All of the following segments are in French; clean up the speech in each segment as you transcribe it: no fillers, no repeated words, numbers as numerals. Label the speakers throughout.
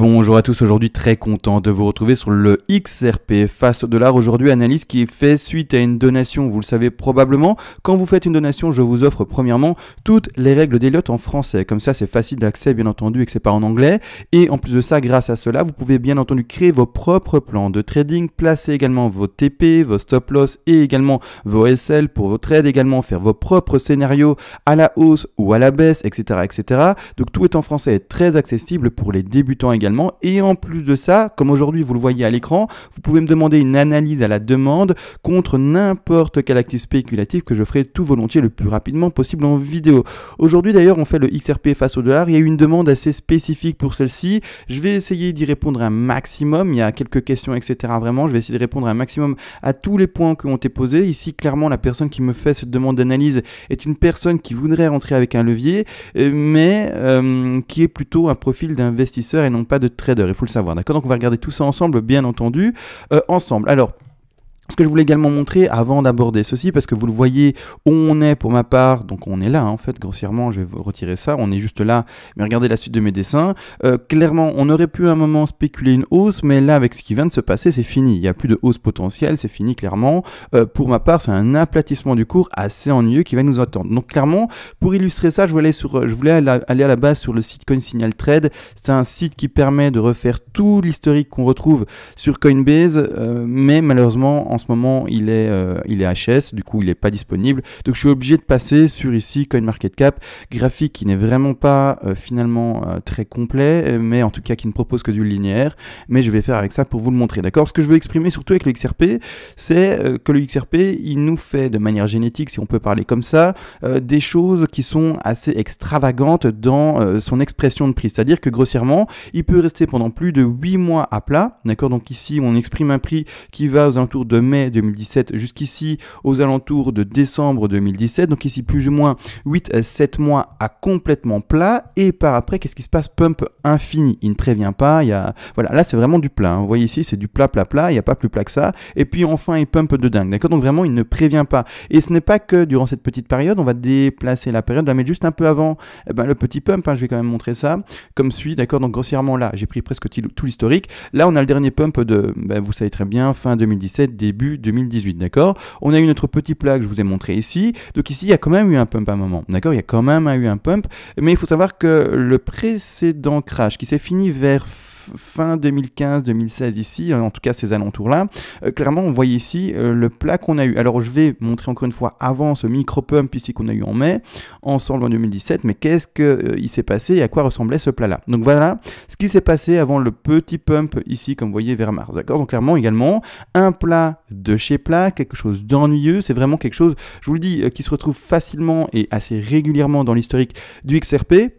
Speaker 1: Bonjour à tous, aujourd'hui très content de vous retrouver sur le XRP face au dollar. Aujourd'hui analyse qui est faite suite à une donation, vous le savez probablement. Quand vous faites une donation, je vous offre premièrement toutes les règles d'Elliott en français. Comme ça c'est facile d'accès bien entendu et que c'est pas en anglais. Et en plus de ça, grâce à cela, vous pouvez bien entendu créer vos propres plans de trading, placer également vos TP, vos stop loss et également vos SL pour vos trades également, faire vos propres scénarios à la hausse ou à la baisse, etc. etc. Donc tout est en français et très accessible pour les débutants également. Et en plus de ça, comme aujourd'hui vous le voyez à l'écran, vous pouvez me demander une analyse à la demande contre n'importe quel actif spéculatif que je ferai tout volontiers le plus rapidement possible en vidéo. Aujourd'hui d'ailleurs on fait le XRP face au dollar, il y a eu une demande assez spécifique pour celle-ci, je vais essayer d'y répondre un maximum, il y a quelques questions etc. Vraiment, je vais essayer de répondre un maximum à tous les points qui ont été posés. Ici clairement la personne qui me fait cette demande d'analyse est une personne qui voudrait rentrer avec un levier, mais qui est plutôt un profil d'investisseur et non pas de trader, il faut le savoir, d'accord? Donc on va regarder tout ça ensemble, bien entendu, ensemble. Alors, ce que je voulais également montrer avant d'aborder ceci, parce que vous le voyez où on est pour ma part, donc on est là en fait, grossièrement, je vais retirer ça, on est juste là, mais regardez la suite de mes dessins. Clairement, on aurait pu à un moment spéculer une hausse, mais là avec ce qui vient de se passer, c'est fini, il n'y a plus de hausse potentielle, c'est fini clairement. Pour ma part, c'est un aplatissement du cours assez ennuyeux qui va nous attendre. Donc clairement, pour illustrer ça, je voulais aller à la base sur le site CoinSignalTrade. C'est un site qui permet de refaire tout l'historique qu'on retrouve sur Coinbase, mais malheureusement, en ce moment, il est HS, du coup, il n'est pas disponible. Donc, je suis obligé de passer sur ici CoinMarketCap, graphique qui n'est vraiment pas finalement très complet, mais en tout cas qui ne propose que du linéaire. Mais je vais faire avec ça pour vous le montrer, d'accord? Ce que je veux exprimer surtout avec le XRP, c'est que le XRP, il nous fait de manière génétique, si on peut parler comme ça, des choses qui sont assez extravagantes dans son expression de prix. C'est-à-dire que grossièrement, il peut rester pendant plus de 8 mois à plat, d'accord? Donc ici, on exprime un prix qui va aux alentours de mai 2017 jusqu'ici aux alentours de décembre 2017, donc ici plus ou moins 8 à 7 mois à complètement plat, et par après qu'est-ce qui se passe? Pump infini, il ne prévient pas, voilà, là c'est vraiment du plat, hein. Vous voyez ici c'est du plat, il n'y a pas plus plat que ça, et puis enfin il pump de dingue, d'accord? Donc vraiment il ne prévient pas, et ce n'est pas que durant cette petite période, on va déplacer la période, on va mettre juste un peu avant le petit pump, hein, je vais quand même montrer ça, comme suit, d'accord? Donc grossièrement là, j'ai pris presque tout l'historique, là on a le dernier pump de, vous savez très bien, fin 2017, début 2018, d'accord? On a eu notre petit plat que je vous ai montré ici. Donc ici, il y a quand même eu un pump à un moment, d'accord? Il y a quand même eu un pump, mais il faut savoir que le précédent crash qui s'est fini vers fin 2015-2016 ici, en tout cas ces alentours-là, clairement on voit ici le plat qu'on a eu. Alors je vais montrer encore une fois avant ce micro-pump ici qu'on a eu en mai, ensemble en 2017, mais qu'est-ce qu'il s'est passé et à quoi ressemblait ce plat-là? Donc voilà ce qui s'est passé avant le petit pump ici, comme vous voyez, vers mars, d'accord? Donc clairement également, un plat de chez plat, quelque chose d'ennuyeux, c'est vraiment quelque chose, je vous le dis, qui se retrouve facilement et assez régulièrement dans l'historique du XRP.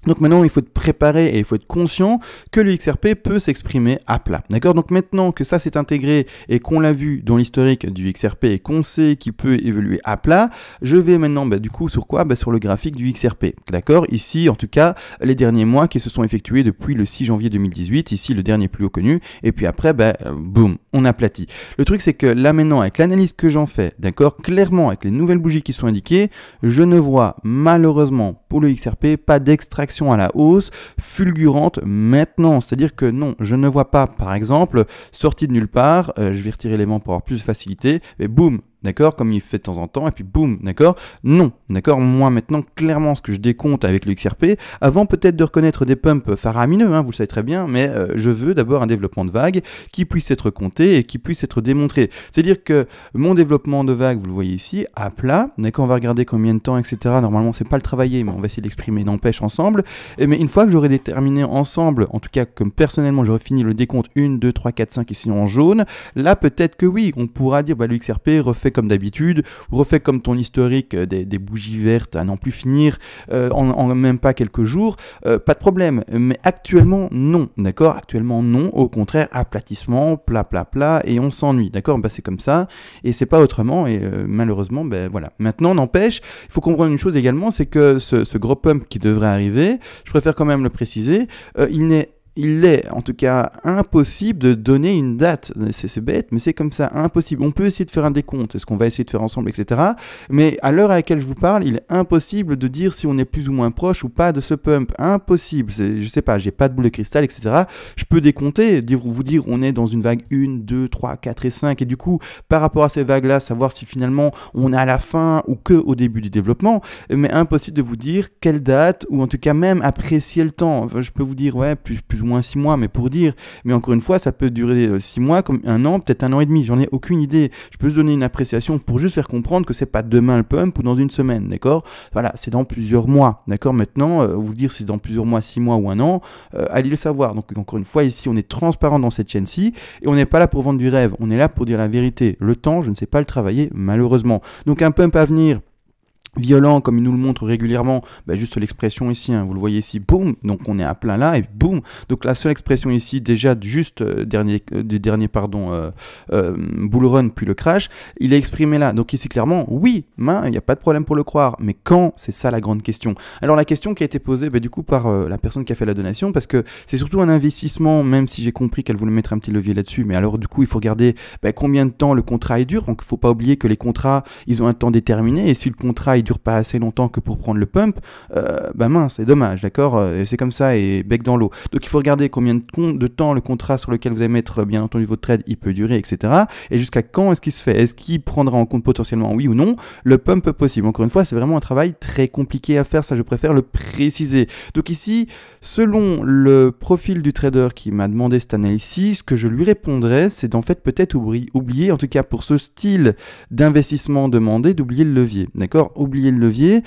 Speaker 1: Donc maintenant, il faut être préparé et il faut être conscient que le XRP peut s'exprimer à plat. D'accord? Donc maintenant que ça s'est intégré et qu'on l'a vu dans l'historique du XRP et qu'on sait qu'il peut évoluer à plat, je vais maintenant du coup sur quoi? Sur le graphique du XRP. D'accord? Ici, en tout cas, les derniers mois qui se sont effectués depuis le 6 janvier 2018. Ici, le dernier plus haut connu. Et puis après, boum, on aplatit. Le truc, c'est que là maintenant, avec l'analyse que j'en fais, d'accord, clairement, avec les nouvelles bougies qui sont indiquées, je ne vois malheureusement pour le XRP pas d'extraction à la hausse fulgurante maintenant, c'est-à-dire que non, je ne vois pas par exemple sortie de nulle part, je vais retirer l'élément pour avoir plus de facilité, mais boum, d'accord, comme il fait de temps en temps, et puis boum, d'accord, non, d'accord, moi maintenant, clairement, ce que je décompte avec le XRP, avant peut-être de reconnaître des pumps faramineux, hein, vous le savez très bien, mais je veux d'abord un développement de vague qui puisse être compté et qui puisse être démontré. C'est-à-dire que mon développement de vague, vous le voyez ici, à plat, d'accord, on va regarder combien de temps, etc. Normalement, c'est pas le travailler, mais on va essayer d'exprimer, n'empêche, ensemble. Mais une fois que j'aurai déterminé ensemble, en tout cas, comme personnellement, j'aurai fini le décompte 1, 2, 3, 4, 5 ici en jaune, là, peut-être que oui, on pourra dire, le XRP refait comme d'habitude, refait comme ton historique des bougies vertes à n'en plus finir en même pas quelques jours, pas de problème, mais actuellement non, d'accord, actuellement non, au contraire aplatissement, plat, et on s'ennuie, d'accord, c'est comme ça, et c'est pas autrement, et malheureusement, voilà. Maintenant, n'empêche, il faut comprendre une chose également, c'est que ce gros pump qui devrait arriver, je préfère quand même le préciser, il n'est il est en tout cas impossible de donner une date. C'est bête, mais c'est comme ça, impossible. On peut essayer de faire un décompte, c'est ce qu'on va essayer de faire ensemble, etc. Mais à l'heure à laquelle je vous parle, il est impossible de dire si on est plus ou moins proche ou pas de ce pump. Impossible. Je sais pas, j'ai pas de boule de cristal, etc. Je peux décompter, vous dire on est dans une vague 1, 2, 3, 4 et 5. Et du coup, par rapport à ces vagues-là, savoir si finalement on est à la fin ou que au début du développement. Mais impossible de vous dire quelle date, ou en tout cas même apprécier le temps. Enfin, je peux vous dire, ouais, plus ou moins 6 mois, mais pour dire, mais encore une fois, ça peut durer 6 mois, comme un an, peut-être un an et demi, j'en ai aucune idée. Je peux vous donner une appréciation pour juste faire comprendre que c'est pas demain le pump ou dans une semaine, d'accord? Voilà, c'est dans plusieurs mois, d'accord? Maintenant, vous dire si c'est dans plusieurs mois, 6 mois ou un an, allez le savoir. Donc encore une fois, ici, on est transparent dans cette chaîne-ci, et on n'est pas là pour vendre du rêve, on est là pour dire la vérité. Le temps, je ne sais pas le travailler, malheureusement. Donc un pump à venir, violent comme il nous le montre régulièrement, juste l'expression ici, vous le voyez ici, boum, donc on est à plein là et boum, donc la seule expression ici déjà juste dernier bull run puis le crash, il est exprimé là, donc ici clairement oui, il n'y a pas de problème pour le croire, mais quand, c'est ça la grande question. Alors la question qui a été posée du coup par la personne qui a fait la donation, parce que c'est surtout un investissement, même si j'ai compris qu'elle voulait mettre un petit levier là-dessus, mais alors du coup il faut regarder combien de temps le contrat est dur, donc il ne faut pas oublier que les contrats ils ont un temps déterminé, et si le contrat dure pas assez longtemps que pour prendre le pump, mince, c'est dommage, d'accord, c'est comme ça et bec dans l'eau. Donc il faut regarder combien de temps le contrat sur lequel vous allez mettre bien entendu votre trade il peut durer, etc. Et jusqu'à quand est-ce qu'il se fait, est-ce qu'il prendra en compte potentiellement oui ou non le pump possible. Encore une fois, c'est vraiment un travail très compliqué à faire, ça je préfère le préciser. Donc ici, selon le profil du trader qui m'a demandé cette analyse, ce que je lui répondrais, c'est d'en fait peut-être oublier, en tout cas pour ce style d'investissement demandé, d'oublier le levier, d'accord? Oublier le levier,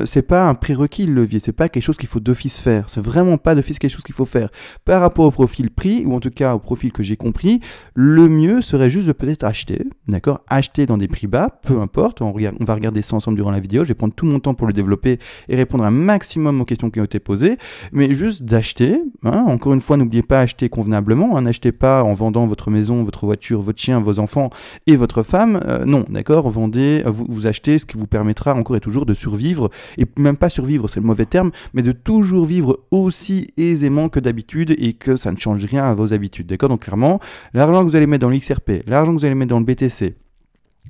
Speaker 1: c'est pas un prérequis le levier, c'est pas quelque chose qu'il faut d'office faire, c'est vraiment pas d'office quelque chose qu'il faut faire. Par rapport au profil prix, ou en tout cas au profil que j'ai compris, le mieux serait juste de peut-être acheter, d'accord, acheter dans des prix bas, peu importe, on va regarder ça ensemble durant la vidéo, je vais prendre tout mon temps pour le développer et répondre un maximum aux questions qui ont été posées, mais juste d'acheter, encore une fois, n'oubliez pas acheter convenablement, n'achetez pas en vendant votre maison, votre voiture, votre chien, vos enfants et votre femme, non, d'accord, vendez, vous achetez ce qui vous permettra encore et toujours de survivre, et même pas survivre, c'est le mauvais terme, mais de toujours vivre aussi aisément que d'habitude et que ça ne change rien à vos habitudes, d'accord? Donc clairement, l'argent que vous allez mettre dans l'XRP, l'argent que vous allez mettre dans le BTC,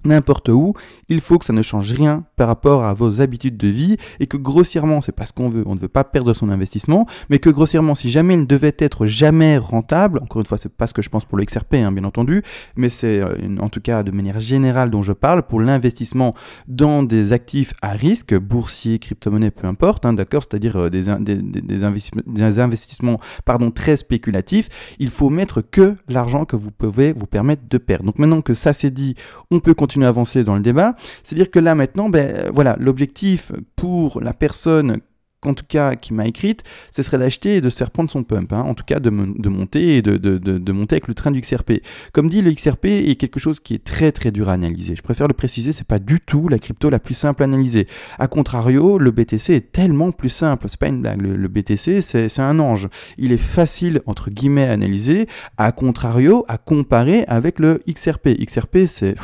Speaker 1: n'importe où, il faut que ça ne change rien par rapport à vos habitudes de vie et que grossièrement, c'est pas ce qu'on veut, on ne veut pas perdre son investissement, mais que grossièrement, si jamais il ne devait être jamais rentable, encore une fois, c'est pas ce que je pense pour le XRP, bien entendu, mais c'est en tout cas de manière générale dont je parle, pour l'investissement dans des actifs à risque, boursiers, crypto-monnaies, peu importe, d'accord, c'est-à-dire des investissements très spéculatifs, il faut mettre que l'argent que vous pouvez vous permettre de perdre. Donc maintenant que ça c'est dit, on peut continuer à avancer dans le débat, c'est-à-dire que là maintenant, voilà, l'objectif pour la personne en tout cas qui m'a écrite, ce serait d'acheter et de se faire prendre son pump, en tout cas de monter et de monter avec le train du XRP. Comme dit, le XRP est quelque chose qui est très très dur à analyser. Je préfère le préciser, c'est pas du tout la crypto la plus simple à analyser. A contrario, le BTC est tellement plus simple, c'est pas une blague, le BTC c'est un ange. Il est facile entre guillemets à analyser, à contrario, à comparer avec le XRP. XRP c'est,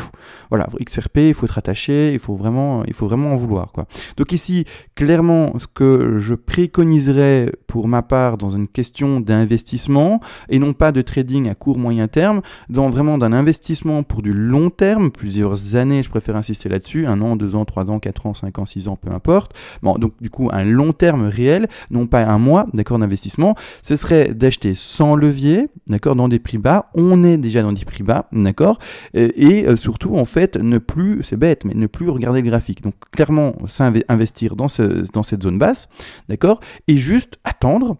Speaker 1: voilà, XRP, il faut être attaché, il faut vraiment en vouloir, quoi. Donc ici, clairement, ce que je préconiserais pour ma part dans une question d'investissement et non pas de trading à court moyen terme, vraiment d'un investissement pour du long terme, plusieurs années, je préfère insister là-dessus, 1 an, 2 ans, 3 ans, 4 ans, 5 ans, 6 ans, peu importe. Bon, donc du coup un long terme réel, non pas un mois, d'accord, d'investissement, ce serait d'acheter sans levier, d'accord, dans des prix bas, on est déjà dans des prix bas, d'accord, et surtout en fait ne plus, c'est bête, mais ne plus regarder le graphique. Donc clairement investir dans cette zone basse, d'accord, et juste attendre,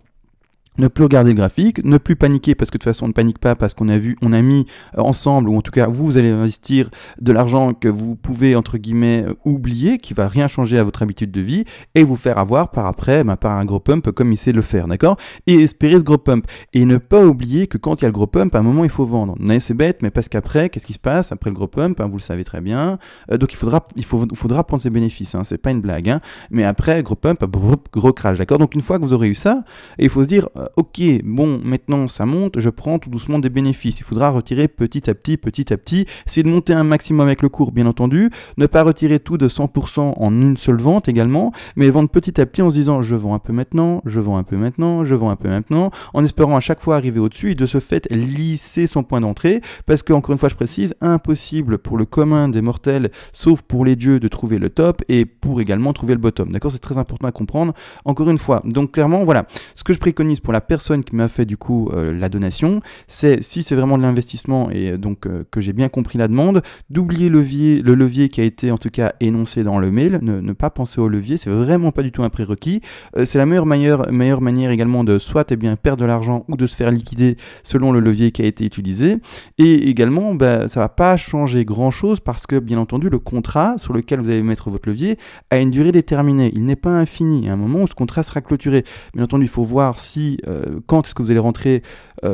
Speaker 1: ne plus regarder le graphique, ne plus paniquer parce que de toute façon on ne panique pas parce qu'on a mis ensemble, ou en tout cas vous allez investir de l'argent que vous pouvez entre guillemets oublier, qui va rien changer à votre habitude de vie et vous faire avoir par après par un gros pump comme il sait le faire, d'accord, et espérer ce gros pump et ne pas oublier que quand il y a le gros pump à un moment il faut vendre. C'est bête, mais parce qu'après qu'est-ce qui se passe après le gros pump, vous le savez très bien, donc il faudra prendre ses bénéfices, c'est pas une blague, mais après gros pump, gros crash, d'accord. Donc une fois que vous aurez eu ça, et il faut se dire ok, bon, maintenant ça monte, je prends tout doucement des bénéfices. Il faudra retirer petit à petit, essayer de monter un maximum avec le cours, bien entendu, ne pas retirer tout de 100% en une seule vente également, mais vendre petit à petit en se disant je vends un peu maintenant, je vends un peu maintenant, je vends un peu maintenant, en espérant à chaque fois arriver au-dessus et de ce fait lisser son point d'entrée, parce que encore une fois je précise, impossible pour le commun des mortels, sauf pour les dieux, de trouver le top et pour également trouver le bottom. D'accord, c'est très important à comprendre. Encore une fois, donc clairement, voilà, ce que je préconise pour la personne qui m'a fait du coup la donation, c'est si c'est vraiment de l'investissement et donc que j'ai bien compris la demande, d'oublier le levier qui a été en tout cas énoncé dans le mail, ne pas penser au levier, c'est vraiment pas du tout un prérequis. C'est la meilleure manière également de soit perdre de l'argent ou de se faire liquider selon le levier qui a été utilisé. Et également, ça va pas changer grand chose parce que bien entendu le contrat sur lequel vous allez mettre votre levier a une durée déterminée, il n'est pas infini. Il y a un moment où ce contrat sera clôturé. Bien entendu, il faut voir si quand est-ce que vous allez rentrer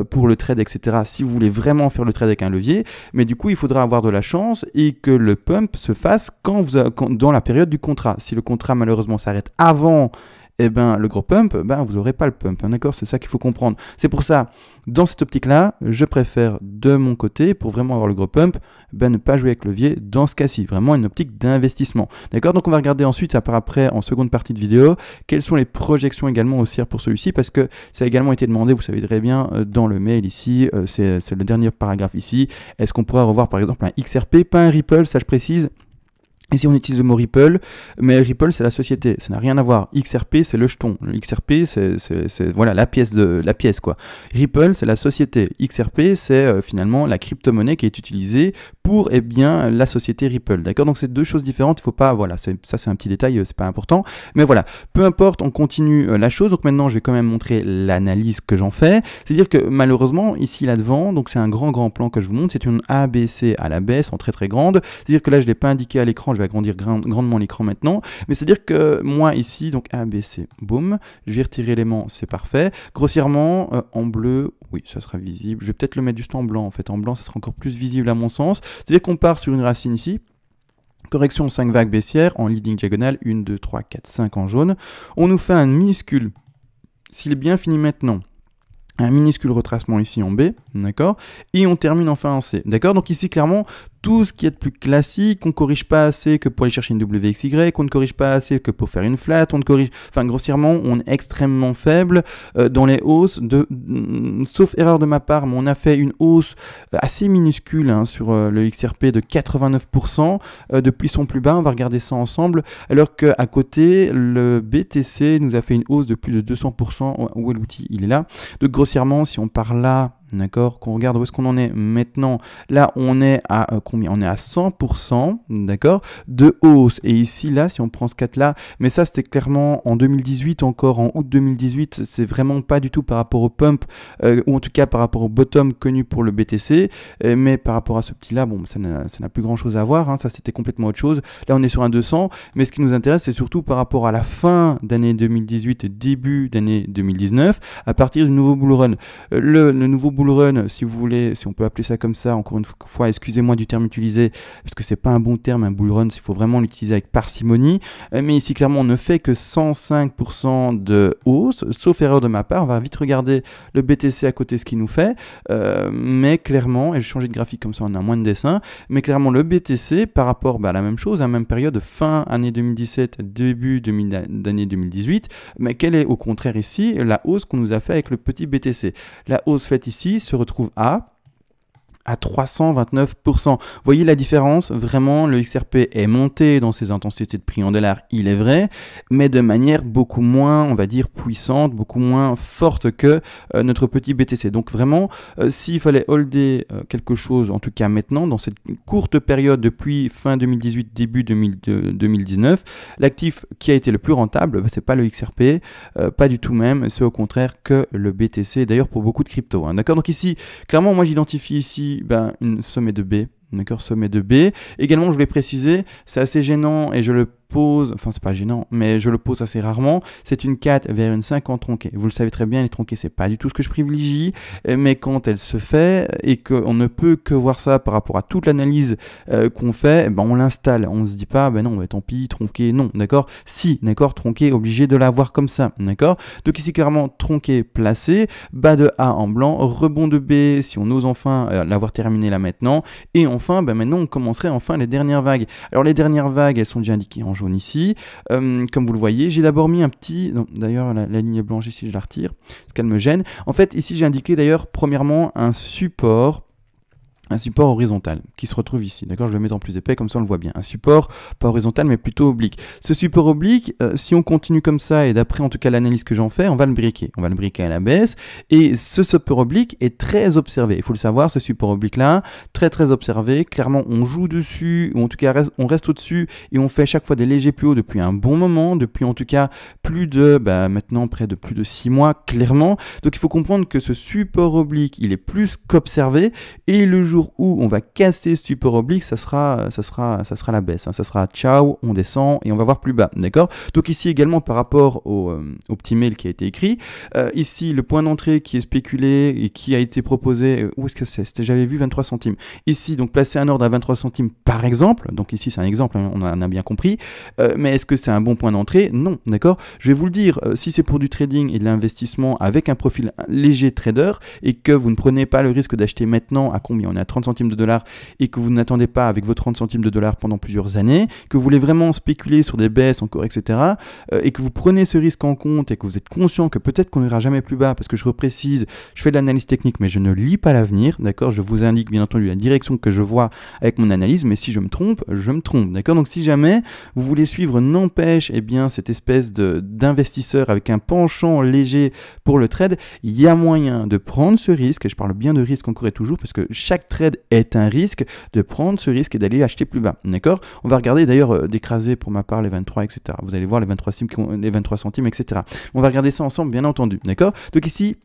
Speaker 1: pour le trade, etc. Si vous voulez vraiment faire le trade avec un levier, mais du coup, il faudra avoir de la chance et que le pump se fasse dans la période du contrat. Si le contrat malheureusement s'arrête avant le gros pump, vous n'aurez pas le pump, hein, d'accord? C'est ça qu'il faut comprendre. C'est pour ça, dans cette optique-là, je préfère de mon côté, pour vraiment avoir le gros pump, ne pas jouer avec levier dans ce cas-ci. Vraiment une optique d'investissement, d'accord? Donc on va regarder ensuite, après, en seconde partie de vidéo, quelles sont les projections également haussières pour celui-ci, parce que ça a également été demandé, vous savez très bien, dans le mail ici, c'est le dernier paragraphe ici. Est-ce qu'on pourrait revoir par exemple un XRP, pas un Ripple, ça je précise. Ici, on utilise le mot Ripple, mais Ripple, c'est la société. Ça n'a rien à voir. XRP, c'est le jeton. Le XRP, c'est voilà, la pièce, quoi. Ripple, c'est la société. XRP, c'est finalement la crypto-monnaie qui est utilisée pour, la société Ripple. D'accord? Donc, c'est deux choses différentes. Il faut pas, voilà, ça, c'est un petit détail, c'est pas important. Mais voilà. Peu importe, on continue la chose. Donc, maintenant, je vais quand même montrer l'analyse que j'en fais. C'est-à-dire que, malheureusement, ici, là-devant, donc, c'est un grand plan que je vous montre. C'est une ABC à la baisse, en très grande. C'est-à-dire que là, je l'ai pas indiqué à l'écran. Je vais agrandir grandement l'écran maintenant, mais c'est-à-dire que moi ici, donc ABC, boum, je vais retirer l'élément, c'est parfait. Grossièrement, en bleu, oui, ça sera visible. Je vais peut-être le mettre juste en blanc, en fait. En blanc, ça sera encore plus visible à mon sens. C'est-à-dire qu'on part sur une racine ici, correction 5 vagues baissières, en leading diagonale, 1, 2, 3, 4, 5 en jaune. On nous fait un minuscule, s'il est bien fini maintenant, un minuscule retracement ici en B, d'accord, et on termine enfin en C, d'accord. Donc ici, clairement, tout ce qui est de plus classique, on ne corrige pas assez que pour aller chercher une WXY, on ne corrige pas assez que pour faire une flat, on ne corrige, enfin grossièrement, on est extrêmement faible dans les hausses, sauf erreur de ma part, mais on a fait une hausse assez minuscule sur le XRP de 89% depuis son plus bas, on va regarder ça ensemble, alors qu'à côté, le BTC nous a fait une hausse de plus de 200%, où est l'outil? Il est là. Donc grossièrement, si on part là, d'accord, qu'on regarde où est-ce qu'on en est maintenant, là on est à combien? On est à 100%, d'accord, de hausse. Et ici, là, si on prend ce 4 là, mais ça c'était clairement en 2018, encore en août 2018, c'est vraiment pas du tout par rapport au pump, ou en tout cas par rapport au bottom connu pour le BTC, mais par rapport à ce petit là, bon, ça n'a plus grand chose à voir, hein, ça c'était complètement autre chose. Là on est sur un 200, mais ce qui nous intéresse c'est surtout par rapport à la fin d'année 2018 et début d'année 2019, à partir du nouveau bull run. Le nouveau bull run, si vous voulez, si on peut appeler ça comme ça, encore une fois, excusez-moi du terme utilisé, parce que c'est pas un bon terme, un bull run, il faut vraiment l'utiliser avec parcimonie, mais ici clairement on ne fait que 105% de hausse, sauf erreur de ma part. On va vite regarder le BTC à côté, ce qu'il nous fait, mais clairement, et je vais changer de graphique comme ça on a moins de dessin, mais clairement le BTC par rapport à la même chose, à la même période, fin année 2017, début d'année 2018, mais quelle est au contraire ici la hausse qu'on nous a fait avec le petit BTC? La hausse faite ici se retrouve à 329%. Vous voyez la différence? Vraiment, le XRP est monté dans ses intensités de prix en dollars, il est vrai, mais de manière beaucoup moins, on va dire, puissante, beaucoup moins forte que notre petit BTC. Donc vraiment, s'il fallait holder quelque chose, en tout cas maintenant, dans cette courte période depuis fin 2018, début 2019, l'actif qui a été le plus rentable, c'est pas le XRP, pas du tout même, c'est au contraire que le BTC, d'ailleurs pour beaucoup de cryptos. Hein, d'accord? Donc ici, clairement, moi j'identifie ici une sommet de B. D'accord, sommet de B. Également, je voulais préciser, c'est assez gênant et je le pose, enfin c'est pas gênant, mais je le pose assez rarement, c'est une 4 vers une 5 en tronqué. Vous le savez très bien, les tronqués c'est pas du tout ce que je privilégie, mais quand elle se fait et qu'on ne peut que voir ça par rapport à toute l'analyse qu'on fait, ben on l'installe, on se dit pas, ben non, tant pis, tronqué, non, d'accord? Si, d'accord, tronqué, obligé de l'avoir comme ça, d'accord? Donc ici clairement tronqué placé, bas de A en blanc, rebond de B si on ose enfin l'avoir terminé là maintenant, et enfin, ben maintenant on commencerait enfin les dernières vagues. Alors les dernières vagues, elles sont déjà indiquées en jaune ici, comme vous le voyez, j'ai d'abord mis un petit, d'ailleurs la ligne blanche ici je la retire, parce qu'elle me gêne. En fait ici j'ai indiqué d'ailleurs premièrement un support horizontal qui se retrouve ici, d'accord? Je vais le mettre en plus épais, comme ça on le voit bien. Un support, pas horizontal, mais plutôt oblique. Ce support oblique, si on continue comme ça, et d'après en tout cas l'analyse que j'en fais, on va le briquer. On va le briquer à la baisse, et ce support oblique est très observé. Il faut le savoir, ce support oblique-là, très observé. Clairement, on joue dessus, ou en tout cas on reste au-dessus, et on fait chaque fois des légers plus hauts depuis un bon moment, depuis en tout cas plus de, maintenant près de plus de 6 mois, clairement. Donc il faut comprendre que ce support oblique, il est plus qu'observé, et le jour où on va casser ce support oblique, ça sera la baisse, hein. Ça sera ciao, on descend et on va voir plus bas, d'accord? Donc ici également par rapport au petit mail qui a été écrit, ici le point d'entrée qui est spéculé et qui a été proposé, où est-ce que c'est? J'avais vu 23 centimes. Ici donc placer un ordre à 23 centimes par exemple, donc ici c'est un exemple, hein, on en a bien compris, mais est-ce que c'est un bon point d'entrée? Non, d'accord? Je vais vous le dire, si c'est pour du trading et de l'investissement avec un profil léger trader et que vous ne prenez pas le risque d'acheter maintenant à combien? On est à 30 centimes de dollars et que vous n'attendez pas avec vos 30 centimes de dollars pendant plusieurs années, que vous voulez vraiment spéculer sur des baisses encore, etc. Et que vous prenez ce risque en compte et que vous êtes conscient que peut-être qu'on n'ira jamais plus bas, parce que je reprécise, je fais de l'analyse technique mais je ne lis pas l'avenir, d'accord? Je vous indique bien entendu la direction que je vois avec mon analyse, mais si je me trompe, d'accord? Donc si jamais vous voulez suivre, n'empêche, eh bien cette espèce d'investisseur avec un penchant léger pour le trade, il y a moyen de prendre ce risque, et je parle bien de risque encore et toujours, parce que chaque trade est un risque, de prendre ce risque et d'aller acheter plus bas, d'accord? On va regarder d'ailleurs d'écraser pour ma part les 23, etc. Vous allez voir les 23 centimes, etc. On va regarder ça ensemble, bien entendu, d'accord? Donc ici,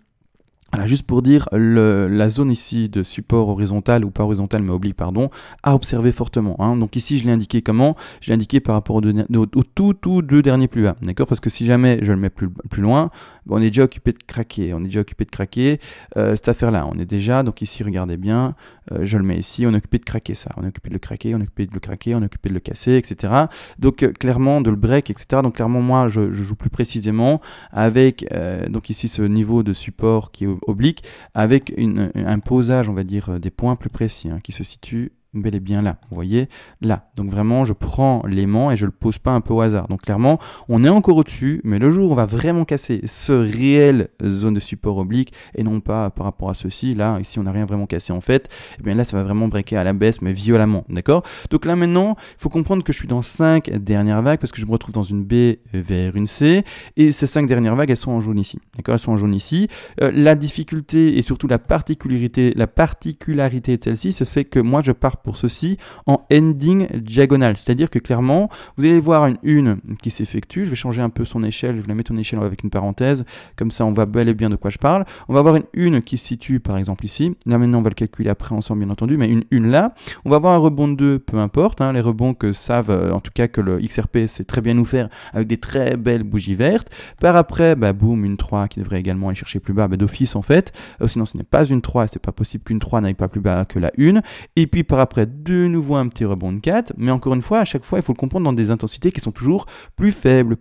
Speaker 1: voilà, juste pour dire, la zone ici de support horizontal, ou pas horizontal mais oblique, pardon, à observer fortement, hein. Donc ici je l'ai indiqué comment? Je l'ai indiqué par rapport au tout deux derniers plus bas, d'accord? Parce que si jamais je le mets plus loin, on est déjà occupé de craquer, cette affaire-là, on est déjà, donc ici regardez bien, je le mets ici, on est occupé de craquer ça, on est occupé de le craquer, on est occupé de le craquer, on est occupé de le casser, etc. Donc clairement de le break, etc. Donc clairement moi je joue plus précisément avec donc ici ce niveau de support qui est oblique, avec un posage, on va dire, des points plus précis, hein, qui se situe bel et bien là, vous voyez, là. Donc vraiment, je prends l'aimant et je le pose pas un peu au hasard. Donc clairement, on est encore au-dessus, mais le jour où on va vraiment casser ce réel zone de support oblique, et non pas par rapport à ceci, là, ici, on n'a rien vraiment cassé en fait, et bien là, ça va vraiment breaker à la baisse, mais violemment, d'accord? Donc là, maintenant, il faut comprendre que je suis dans 5 dernières vagues, parce que je me retrouve dans une B vers une C, et ces 5 dernières vagues, elles sont en jaune ici, d'accord? Elles sont en jaune ici. La difficulté, et surtout la particularité de celle-ci, c'est que moi, je pars pour ceci en ending diagonale, c'est-à-dire que clairement vous allez voir une qui s'effectue. Je vais changer un peu son échelle, je vais la mettre en échelle avec une parenthèse, comme ça on voit bel et bien de quoi je parle. On va avoir une qui se situe par exemple ici, là maintenant on va le calculer après ensemble bien entendu, mais une là, on va avoir un rebond de 2, peu importe, hein, les rebonds que savent en tout cas que le XRP sait très bien nous faire avec des très belles bougies vertes. Par après, boum, une 3 qui devrait également aller chercher plus bas, d'office en fait, sinon ce n'est pas une 3, c'est pas possible qu'une 3 n'aille pas plus bas que la 1, et puis par après de nouveau un petit rebond de 4, mais encore une fois, à chaque fois, il faut le comprendre dans des intensités qui sont toujours plus faibles,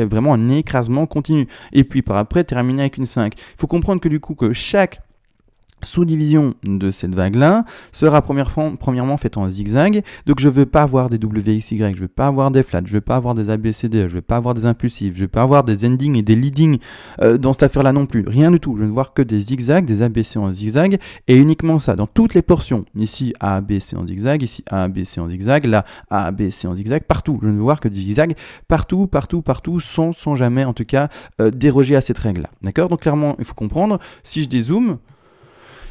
Speaker 1: vraiment un écrasement continu. Et puis par après, terminer avec une 5. Il faut comprendre que du coup, que chaque sous-division de cette vague-là sera premièrement faite en zigzag, donc je ne veux pas avoir des WXY, je ne veux pas avoir des flats, je ne veux pas avoir des ABCD, je ne veux pas avoir des impulsifs, je ne veux pas avoir des endings et des leading dans cette affaire-là non plus, rien du tout, je ne veux voir que des zigzags, des ABC en zigzag, et uniquement ça, dans toutes les portions, ici ABC en zigzag, ici ABC en zigzag, là ABC en zigzag, partout, je ne veux voir que du zigzag, partout, sans jamais en tout cas déroger à cette règle-là, d'accord? Donc clairement, il faut comprendre, si je dézoome,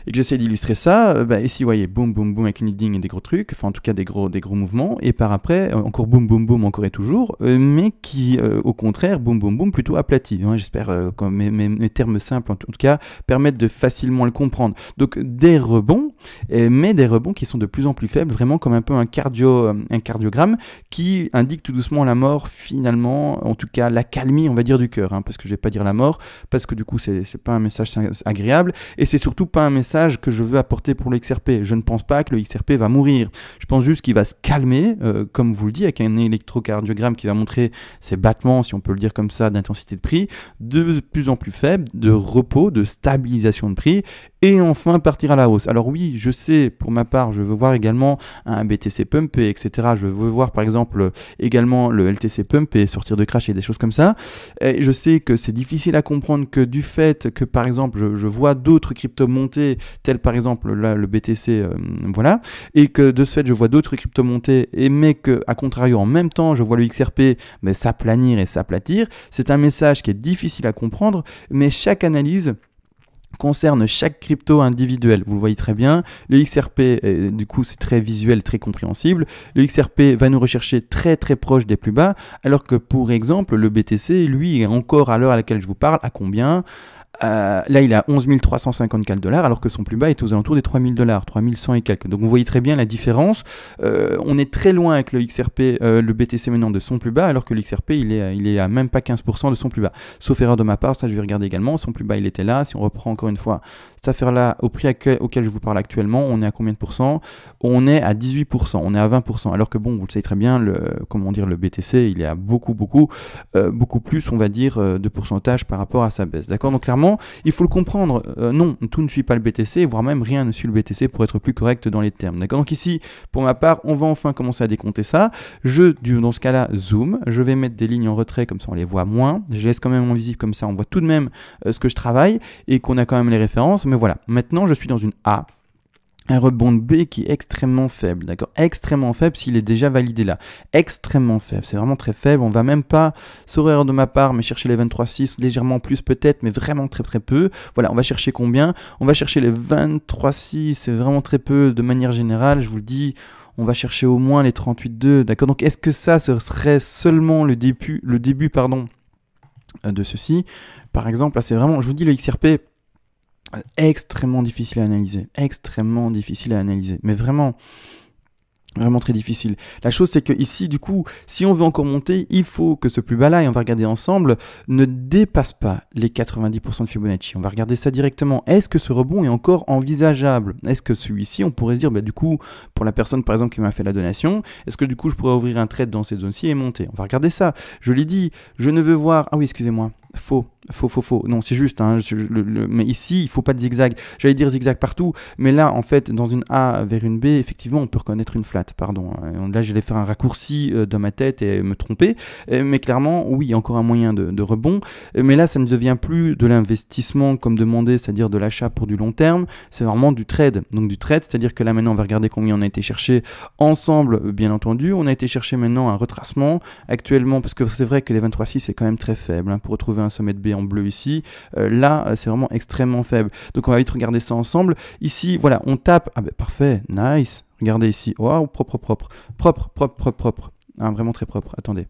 Speaker 1: et que j'essaie d'illustrer ça, ici, vous voyez, boum, boum, boum, avec une leading et des gros trucs, enfin en tout cas des gros mouvements, et par après, encore boum, boum, boum, encore et toujours, mais qui, au contraire, boum, boum, boum, plutôt aplati. Hein, j'espère que mes termes simples, en tout cas, permettent de facilement le comprendre. Donc des rebonds, mais des rebonds qui sont de plus en plus faibles, vraiment comme un peu un cardiogramme qui indique tout doucement la mort, finalement, en tout cas l'accalmie, on va dire, du cœur, hein, parce que je vais pas dire la mort, parce que du coup c'est pas un message agréable, et c'est surtout pas un message que je veux apporter pour le XRP. Je ne pense pas que le XRP va mourir, je pense juste qu'il va se calmer, comme vous le dit, avec un électrocardiogramme qui va montrer ses battements, si on peut le dire comme ça, d'intensité de prix, de plus en plus faible, de repos, de stabilisation de prix, et enfin partir à la hausse. Alors oui, je sais, pour ma part, je veux voir également un BTC pump, etc. Je veux voir par exemple également le LTC pump et sortir de crash et des choses comme ça. Et je sais que c'est difficile à comprendre que du fait que par exemple je vois d'autres cryptos monter, tels par exemple là le BTC, voilà, et que de ce fait je vois d'autres cryptos monter, et mais que à contrario en même temps je vois le XRP s'aplanir et s'aplatir. C'est un message qui est difficile à comprendre, mais chaque analyse concerne chaque crypto individuel. Vous le voyez très bien, le XRP, du coup c'est très visuel, très compréhensible. Le XRP va nous rechercher très très proche des plus bas, alors que pour exemple le BTC, lui, est encore à l'heure à laquelle je vous parle, à combien ? Là il a 11 354 $, alors que son plus bas est aux alentours des 3 000 $, 3 100 et quelques. Donc vous voyez très bien la différence. On est très loin avec le XRP, le BTC maintenant de son plus bas, alors que le XRP il est à même pas 15% de son plus bas. Sauf erreur de ma part, ça je vais regarder également. Son plus bas il était là. Si on reprend encore une fois cette affaire-là, au prix auquel je vous parle actuellement, on est à combien de pourcents ? On est à 18%, on est à 20%. Alors que bon, vous le savez très bien, le BTC, il est à beaucoup plus, on va dire, de pourcentage par rapport à sa baisse. D'accord ? Donc clairement, il faut le comprendre. Non, tout ne suit pas le BTC, voire même rien ne suit le BTC pour être plus correct dans les termes. D'accord ? Donc ici, pour ma part, on va enfin commencer à décompter ça. Dans ce cas-là, zoom. Je vais mettre des lignes en retrait, comme ça on les voit moins. Je laisse quand même en visible, comme ça on voit tout de même ce que je travaille et qu'on a quand même les références. Mais voilà, maintenant je suis dans une A. Un rebond de B qui est extrêmement faible, d'accord ? Extrêmement faible s'il est déjà validé là. Extrêmement faible, c'est vraiment très faible. On va même pas, sauf erreur de ma part, mais chercher les 23,6, légèrement plus peut-être, mais vraiment très très peu. Voilà, on va chercher combien ? On va chercher les 23,6, c'est vraiment très peu de manière générale, je vous le dis. On va chercher au moins les 38,2, d'accord ? Donc est-ce que ça, ce serait seulement le début de ceci ? Par exemple, là c'est vraiment, je vous dis le XRP, extrêmement difficile à analyser, mais vraiment très difficile. La chose c'est que ici du coup, si on veut encore monter, il faut que ce plus bas là, et on va regarder ensemble, ne dépasse pas les 90% de Fibonacci. On va regarder ça directement. Est-ce que ce rebond est encore envisageable ? Est-ce que celui-ci, on pourrait se dire, du coup, pour la personne par exemple qui m'a fait la donation, est-ce que du coup je pourrais ouvrir un trade dans cette zone-ci et monter ? On va regarder ça. Je l'ai dit, je ne veux voir... Ah oui, excusez-moi. Faux. Non, c'est juste, hein, mais ici, il ne faut pas de zigzag. J'allais dire zigzag partout, mais là, en fait, dans une A vers une B, effectivement, on peut reconnaître une flat, pardon. Là, j'allais faire un raccourci dans ma tête et me tromper, mais clairement, oui, il y a encore un moyen de rebond, mais là, ça ne devient plus de l'investissement comme demandé, c'est-à-dire de l'achat pour du long terme, c'est vraiment du trade. Donc du trade, c'est-à-dire que là, maintenant, on va regarder combien on a été chercher ensemble, bien entendu. On a été chercher maintenant un retracement actuellement, parce que c'est vrai que les 23,6, c'est quand même très faible, hein, pour retrouver un sommet de B en bleu ici, là c'est vraiment extrêmement faible, donc on va vite regarder ça ensemble. Ici voilà, on tape, parfait, nice, regardez ici, waouh, propre, hein, vraiment très propre. Attendez,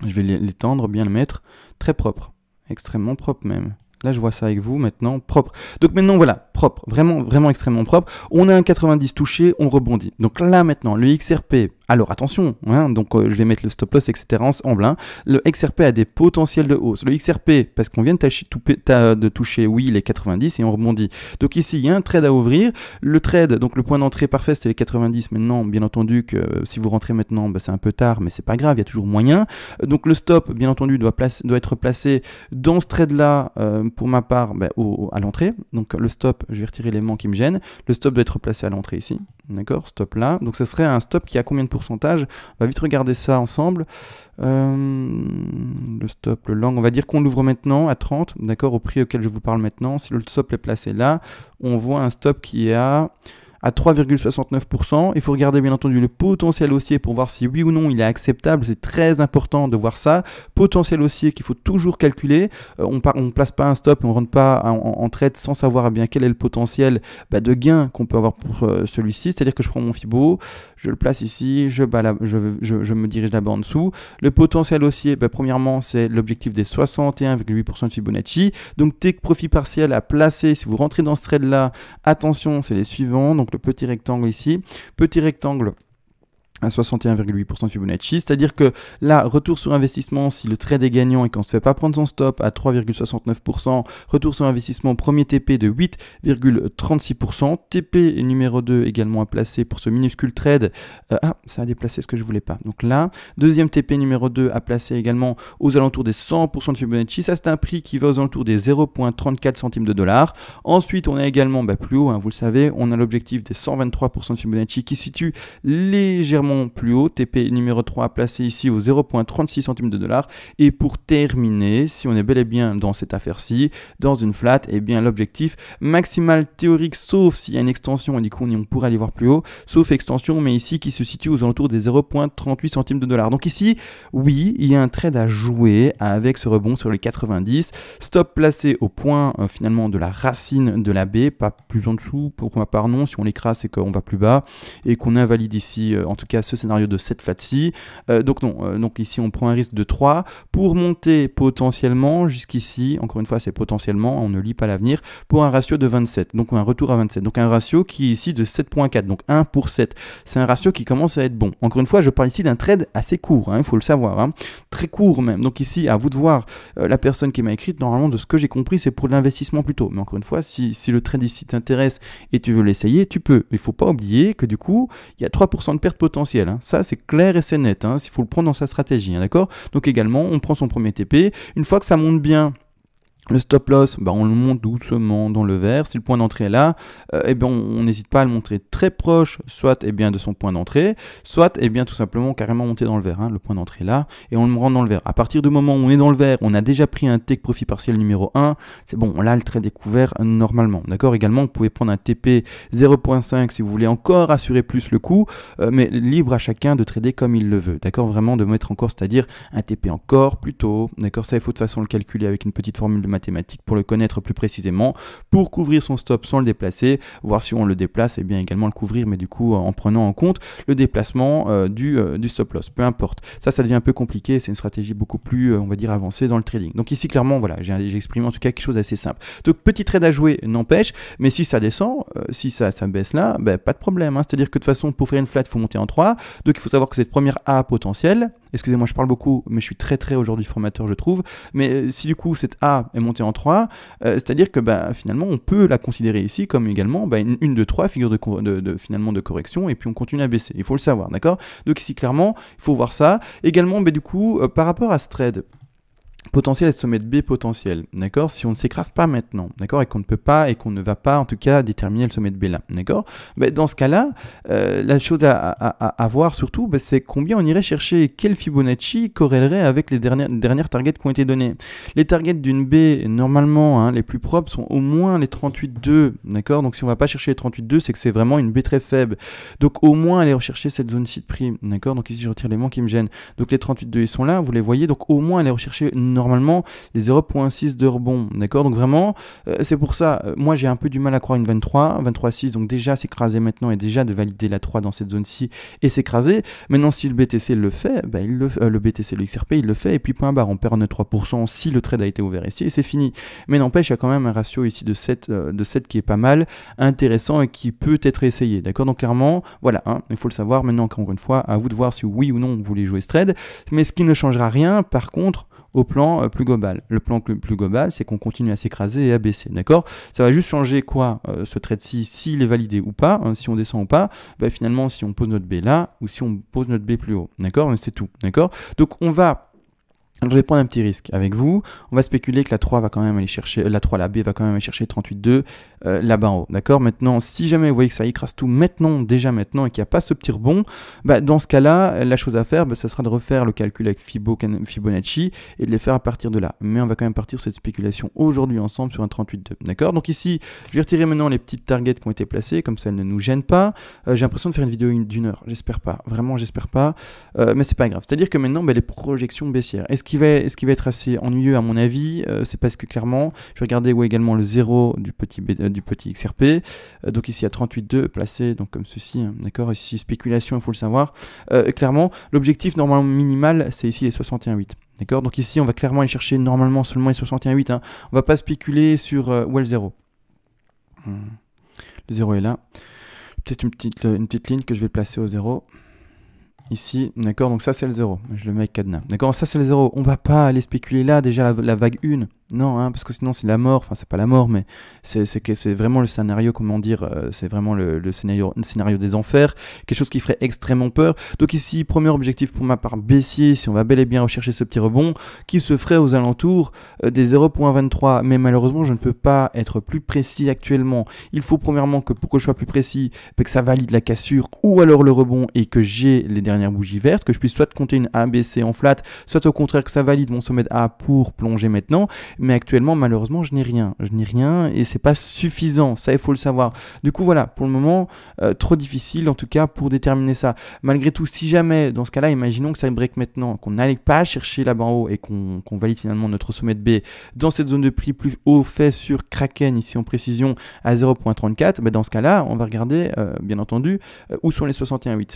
Speaker 1: je vais l'étendre, bien le mettre, très propre, extrêmement propre même. Là, je vois ça avec vous maintenant, propre. Donc maintenant, voilà, propre, vraiment extrêmement propre. On a un 90 touché, on rebondit. Donc là, maintenant, le XRP, alors attention, hein, donc je vais mettre le stop loss, etc. ensemble. Hein. Le XRP a des potentiels de hausse. Le XRP, parce qu'on vient de toucher, oui, les 90 et on rebondit. Donc ici, il y a un trade à ouvrir. Le trade, donc le point d'entrée parfait, c'était les 90. Maintenant, bien entendu, que si vous rentrez maintenant, c'est un peu tard, mais c'est pas grave, il y a toujours moyen. Donc le stop, bien entendu, doit être placé dans ce trade-là, pour ma part, à l'entrée. Donc le stop, je vais retirer l'élément qui me gêne. Le stop doit être placé à l'entrée ici. D'accord, stop là. Donc ça serait un stop qui a combien de pourcentage ? On va vite regarder ça ensemble. Le stop, le long, on va dire qu'on l'ouvre maintenant à 30, d'accord, au prix auquel je vous parle maintenant. Si le stop est placé là, on voit un stop qui est à à 3,69%. Il faut regarder bien entendu le potentiel haussier pour voir si oui ou non il est acceptable. C'est très important de voir ça. Potentiel haussier qu'il faut toujours calculer. On ne place pas un stop, on ne rentre pas en trade sans savoir bien quel est le potentiel de gain qu'on peut avoir pour celui-ci. C'est-à-dire que je prends mon Fibo, je le place ici, je me dirige là-bas en dessous. Le potentiel haussier, premièrement, c'est l'objectif des 61,8% de Fibonacci. Donc, take profit partiel à placer. Si vous rentrez dans ce trade-là, attention, c'est les suivants. Donc, le petit rectangle ici. Petit rectangle à 61,8% de Fibonacci, c'est-à-dire que là, retour sur investissement, si le trade est gagnant et qu'on ne se fait pas prendre son stop à 3,69%, retour sur investissement, premier TP de 8,36%, TP numéro 2 également à placer pour ce minuscule trade, ça a déplacé ce que je voulais pas, donc là, deuxième TP numéro 2 à placer également aux alentours des 100% de Fibonacci, ça c'est un prix qui va aux alentours des 0,34 centimes de dollar, ensuite on a également, plus haut, vous le savez, on a l'objectif des 123% de Fibonacci qui se situe légèrement plus haut, TP numéro 3 à placer ici au 0,36 centimes de dollar. Et pour terminer, si on est bel et bien dans cette affaire-ci, dans une flat, bien l'objectif maximal théorique, sauf s'il y a une extension, et du coup on pourrait aller voir plus haut, sauf extension, mais ici qui se situe aux alentours des 0,38 centimes de dollar. Donc ici, oui, il y a un trade à jouer avec ce rebond sur les 90. Stop placé au point finalement de la racine de la baie, pas plus en dessous, pour ma part non, si on l'écrase c'est qu'on va plus bas, et qu'on invalide ici, en tout cas ce scénario de cette flat-ci. Donc non, donc ici on prend un risque de 3 pour monter potentiellement jusqu'ici, encore une fois c'est potentiellement, on ne lit pas l'avenir, pour un ratio de 27, donc un retour à 27, donc un ratio qui est ici de 7.4, donc 1 pour 7, c'est un ratio qui commence à être bon. Encore une fois je parle ici d'un trade assez court, il faut le savoir, très court même, donc ici à vous de voir, la personne qui m'a écrit, normalement de ce que j'ai compris c'est pour l'investissement plutôt, mais encore une fois si le trade ici t'intéresse et tu veux l'essayer, tu peux, il ne faut pas oublier que du coup il y a 3% de perte potentielle. Ça c'est clair et c'est net, s'il faut le prendre dans sa stratégie, d'accord. Donc également on prend son premier TP, une fois que ça monte bien, le stop loss, on le monte doucement dans le vert. Si le point d'entrée est là, on n'hésite pas à le montrer très proche, soit de son point d'entrée, soit tout simplement carrément monter dans le vert. Le point d'entrée est là, et on le rentre dans le vert. À partir du moment où on est dans le vert, on a déjà pris un take profit partiel numéro 1, c'est bon, là le trade est couvert normalement. D'accord. Également, vous pouvez prendre un TP 0.5 si vous voulez encore assurer plus le coup, mais libre à chacun de trader comme il le veut. D'accord. Vraiment de mettre encore, c'est-à-dire un TP encore plus tôt. D'accord. Ça, il faut de toute façon le calculer avec une petite formule de mathématiques pour le connaître plus précisément, pour couvrir son stop sans le déplacer, voir si on le déplace et bien également le couvrir, mais du coup en prenant en compte le déplacement du stop loss, peu importe. Ça devient un peu compliqué, c'est une stratégie beaucoup plus on va dire avancée dans le trading. Donc ici clairement voilà, j'ai exprimé en tout cas quelque chose d'assez simple. Donc petit trade à jouer n'empêche, mais si ça descend, si ça baisse là, pas de problème, c'est-à-dire que de toute façon pour faire une flat il faut monter en 3, donc il faut savoir que cette première A potentielle, excusez-moi je parle beaucoup mais je suis très aujourd'hui formateur je trouve, mais si du coup cette A est montée en 3, c'est-à-dire que finalement on peut la considérer ici comme également une de 3 figure finalement de correction, et puis on continue à baisser, il faut le savoir, d'accord. Donc ici clairement il faut voir ça également, du coup par rapport à ce trade potentiel et sommet de B potentiel, d'accord, si on ne s'écrase pas maintenant, d'accord, et qu'on ne peut pas, et qu'on ne va pas en tout cas déterminer le sommet de B là, d'accord, dans ce cas-là, la chose à voir surtout, c'est combien on irait chercher, quel Fibonacci corrélerait avec les dernières targets qui ont été données. Les targets d'une B, normalement, les plus propres sont au moins les 38,2, d'accord, donc si on ne va pas chercher les 38,2, c'est que c'est vraiment une B très faible, donc au moins aller rechercher cette zone-ci de prix, d'accord, donc ici je retire les mots qui me gênent, donc les 38,2 ils sont là, vous les voyez, donc au moins aller rechercher normalement les 0.6 de rebond, d'accord, donc vraiment c'est pour ça, moi j'ai un peu du mal à croire une 23,6, donc déjà s'écraser maintenant et déjà de valider la 3 dans cette zone-ci et s'écraser. Maintenant si le BTC le fait, le BTC, le XRP il le fait, et puis point barre, on perd 3% si le trade a été ouvert ici et c'est fini. Mais n'empêche, il y a quand même un ratio ici de 7 qui est pas mal, intéressant et qui peut être essayé, d'accord, donc clairement, voilà, il faut le savoir. Maintenant encore une fois, à vous de voir si oui ou non vous voulez jouer ce trade, mais ce qui ne changera rien par contre au plan plus global. Le plan plus global, c'est qu'on continue à s'écraser et à baisser, d'accord. Ça va juste changer quoi, ce trade-ci, s'il est validé ou pas, si on descend ou pas, finalement si on pose notre B là, ou si on pose notre B plus haut, d'accord, c'est tout, d'accord. Donc on va Alors, je vais prendre un petit risque avec vous. On va spéculer que la 3 va quand même aller chercher, la B va quand même aller chercher 38,2 là-bas en haut. D'accord? Maintenant, si jamais vous voyez que ça écrase tout maintenant, déjà maintenant, et qu'il n'y a pas ce petit rebond, bah, dans ce cas-là, la chose à faire, bah, ça sera de refaire le calcul avec Fibonacci et de les faire à partir de là. Mais on va quand même partir sur cette spéculation aujourd'hui ensemble sur un 38,2. D'accord? Donc ici, je vais retirer maintenant les petites targets qui ont été placées, comme ça elles ne nous gênent pas. J'ai l'impression de faire une vidéo d'une heure. J'espère pas. Vraiment, j'espère pas. Mais c'est pas grave. C'est-à-dire que maintenant, bah, les projections baissières. Est-ce qu'il va être assez ennuyeux à mon avis? C'est parce que clairement, je vais regarder où est également le 0 du petit XRP. Donc ici à 38,2 placé donc comme ceci, hein, d'accord? Ici spéculation, il faut le savoir. Clairement, l'objectif normalement minimal, c'est ici les 61,8. D'accord? Donc ici, on va clairement aller chercher normalement seulement les 61,8. Hein. On va pas spéculer sur où est le 0. Le 0 est là. Peut-être une petite ligne que je vais placer au 0. Ici, d'accord, donc ça c'est le 0, je le mets avec cadenas. D'accord, ça c'est le 0, on va pas aller spéculer là, déjà la vague 1, non, hein, parce que sinon c'est la mort, enfin c'est pas la mort, mais c'est vraiment le scénario, comment dire, c'est vraiment le scénario des enfers, quelque chose qui ferait extrêmement peur. Donc ici, premier objectif pour ma part baissier, si on va bel et bien rechercher ce petit rebond, qui se ferait aux alentours des 0,23, mais malheureusement je ne peux pas être plus précis actuellement. Il faut premièrement que pour que je sois plus précis, que ça valide la cassure, ou alors le rebond, et que j'ai les dernières bougies vertes, que je puisse soit compter une ABC en flat, soit au contraire que ça valide mon sommet de A pour plonger maintenant, mais actuellement malheureusement je n'ai rien, et c'est pas suffisant, ça il faut le savoir. Du coup voilà, pour le moment trop difficile en tout cas pour déterminer ça. Malgré tout, si jamais dans ce cas là, imaginons que ça break maintenant, qu'on n'allait pas chercher là-bas en haut et qu'on valide finalement notre sommet de B dans cette zone de prix plus haut fait sur Kraken ici en précision à 0,34, bah dans ce cas là on va regarder bien entendu où sont les 61,8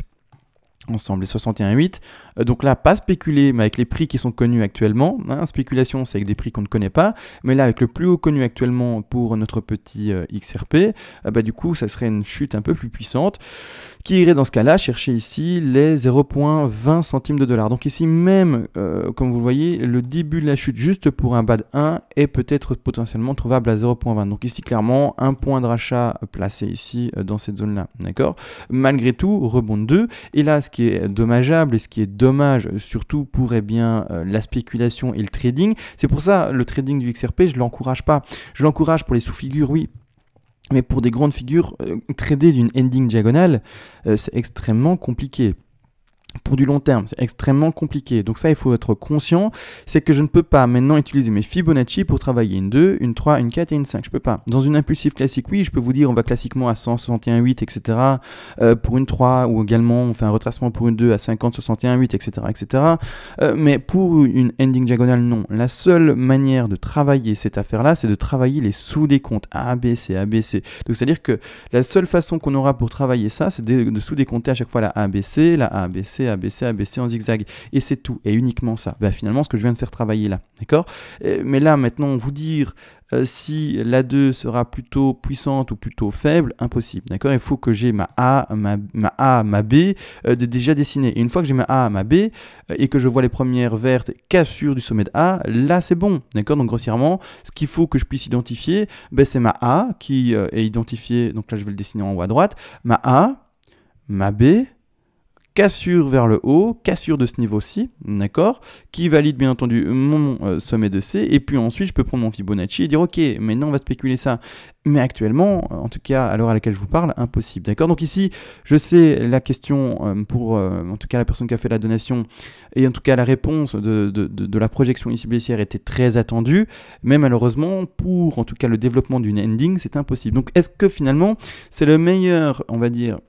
Speaker 1: ensemble, les 61,8. Donc là, pas spéculer, mais avec les prix qui sont connus actuellement. Hein, spéculation, c'est avec des prix qu'on ne connaît pas. Mais là, avec le plus haut connu actuellement pour notre petit XRP, bah, du coup, ça serait une chute un peu plus puissante qui irait dans ce cas-là chercher ici les 0,20 centimes de dollars. Donc ici même, comme vous voyez, le début de la chute juste pour un BAD 1 est peut-être potentiellement trouvable à 0,20. Donc ici, clairement, un point de rachat placé ici dans cette zone-là. D'accord? Malgré tout, rebond de 2. Et là, ce qui est dommageable et ce qui est dommage surtout pour la spéculation et le trading, c'est pour ça le trading du XRP, je ne l'encourage pas. Je l'encourage pour les sous-figures, oui. Mais pour des grandes figures, trader d'une ending diagonale, c'est extrêmement compliqué. Pour du long terme, c'est extrêmement compliqué. Donc ça, il faut être conscient, c'est que je ne peux pas maintenant utiliser mes Fibonacci pour travailler une 2, une 3, une 4 et une 5. Je peux pas. Dans une impulsive classique, oui, je peux vous dire, on va classiquement à 161,8, etc. Pour une 3, ou également, on fait un retracement pour une 2 à 50, 61,8, etc. etc. Mais pour une ending diagonale, non. La seule manière de travailler cette affaire-là, c'est de travailler les sous-décomptes ABC, ABC. Donc c'est-à-dire que la seule façon qu'on aura pour travailler ça, c'est de sous-décompter à chaque fois la ABC, la ABC, ABC, ABC en zigzag, et c'est tout, et uniquement ça. Ben, finalement, ce que je viens de faire travailler là, d'accord? Mais là, maintenant, vous dire si la 2 sera plutôt puissante ou plutôt faible, impossible, d'accord? Il faut que j'ai ma A, ma B déjà dessinée. Et une fois que j'ai ma A, ma B, et que je vois les premières vertes cassures du sommet de A, là, c'est bon, d'accord? Donc, grossièrement, ce qu'il faut que je puisse identifier, ben, c'est ma A qui est identifiée, donc là, je vais le dessiner en haut à droite, ma A, ma B, cassure vers le haut, cassure de ce niveau-ci, d'accord, qui valide bien entendu mon sommet de C, et puis ensuite je peux prendre mon Fibonacci et dire ok, maintenant on va spéculer ça. Mais actuellement, en tout cas à l'heure à laquelle je vous parle, impossible, d'accord. Donc ici, je sais la question pour en tout cas la personne qui a fait la donation, et en tout cas la réponse de la projection ici baissière était très attendue, mais malheureusement pour en tout cas le développement d'une ending, c'est impossible. Donc est-ce que finalement c'est le meilleur, on va dire,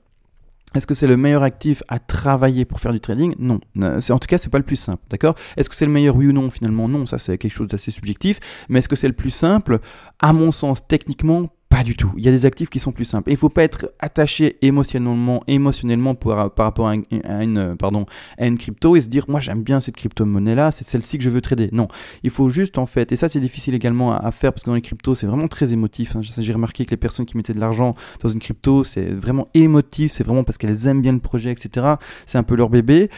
Speaker 1: est-ce que c'est le meilleur actif à travailler pour faire du trading? Non. En tout cas, c'est pas le plus simple, d'accord? Est-ce que c'est le meilleur, oui ou non? Finalement, non. Ça, c'est quelque chose d'assez subjectif. Mais est-ce que c'est le plus simple? À mon sens, techniquement, pas du tout. Il y a des actifs qui sont plus simples. Et il ne faut pas être attaché émotionnellement par rapport à une crypto et se dire, moi, j'aime bien cette crypto-monnaie-là, c'est celle-ci que je veux trader. Non. Il faut juste, en fait, et ça, c'est difficile également à faire parce que dans les cryptos, c'est vraiment très émotif. Hein. J'ai remarqué que les personnes qui mettaient de l'argent dans une crypto, c'est vraiment émotif. C'est vraiment parce qu'elles aiment bien le projet, etc. C'est un peu leur bébé.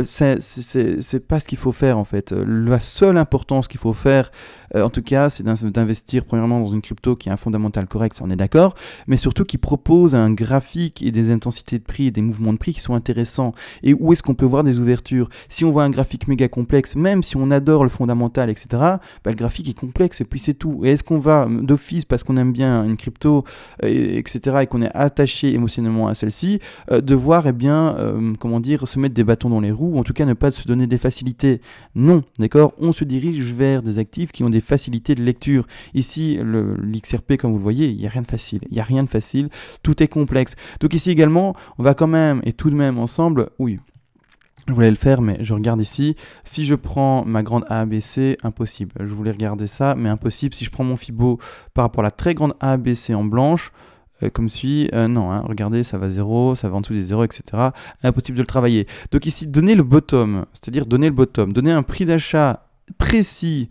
Speaker 1: C'est pas ce qu'il faut faire, en fait. La seule importance qu'il faut faire, en tout cas, c'est d'investir premièrement dans une crypto qui a un fondamental correct, corrects, on est d'accord, mais surtout qui propose un graphique et des intensités de prix et des mouvements de prix qui sont intéressants. Et où est-ce qu'on peut voir des ouvertures? Si on voit un graphique méga complexe, même si on adore le fondamental, etc., bah, le graphique est complexe et puis c'est tout. Et est-ce qu'on va d'office, parce qu'on aime bien une crypto, etc., et qu'on est attaché émotionnellement à celle-ci, devoir, comment dire, se mettre des bâtons dans les roues, ou en tout cas ne pas se donner des facilités? Non, d'accord? On se dirige vers des actifs qui ont des facilités de lecture. Ici, l'XRP, comme vous le voyez, il n'y a rien de facile. Il n'y a rien de facile, tout est complexe. Donc ici également, on va quand même, et tout de même ensemble, oui, je voulais le faire, mais je regarde ici. Si je prends ma grande ABC, impossible. Je voulais regarder ça, mais impossible. Si je prends mon Fibo par rapport à la très grande ABC en blanche, comme suit, non, hein, regardez, ça va 0, ça va en dessous des 0, etc. Impossible de le travailler. Donc ici, donner le bottom, c'est-à-dire donner le bottom, donner un prix d'achat précis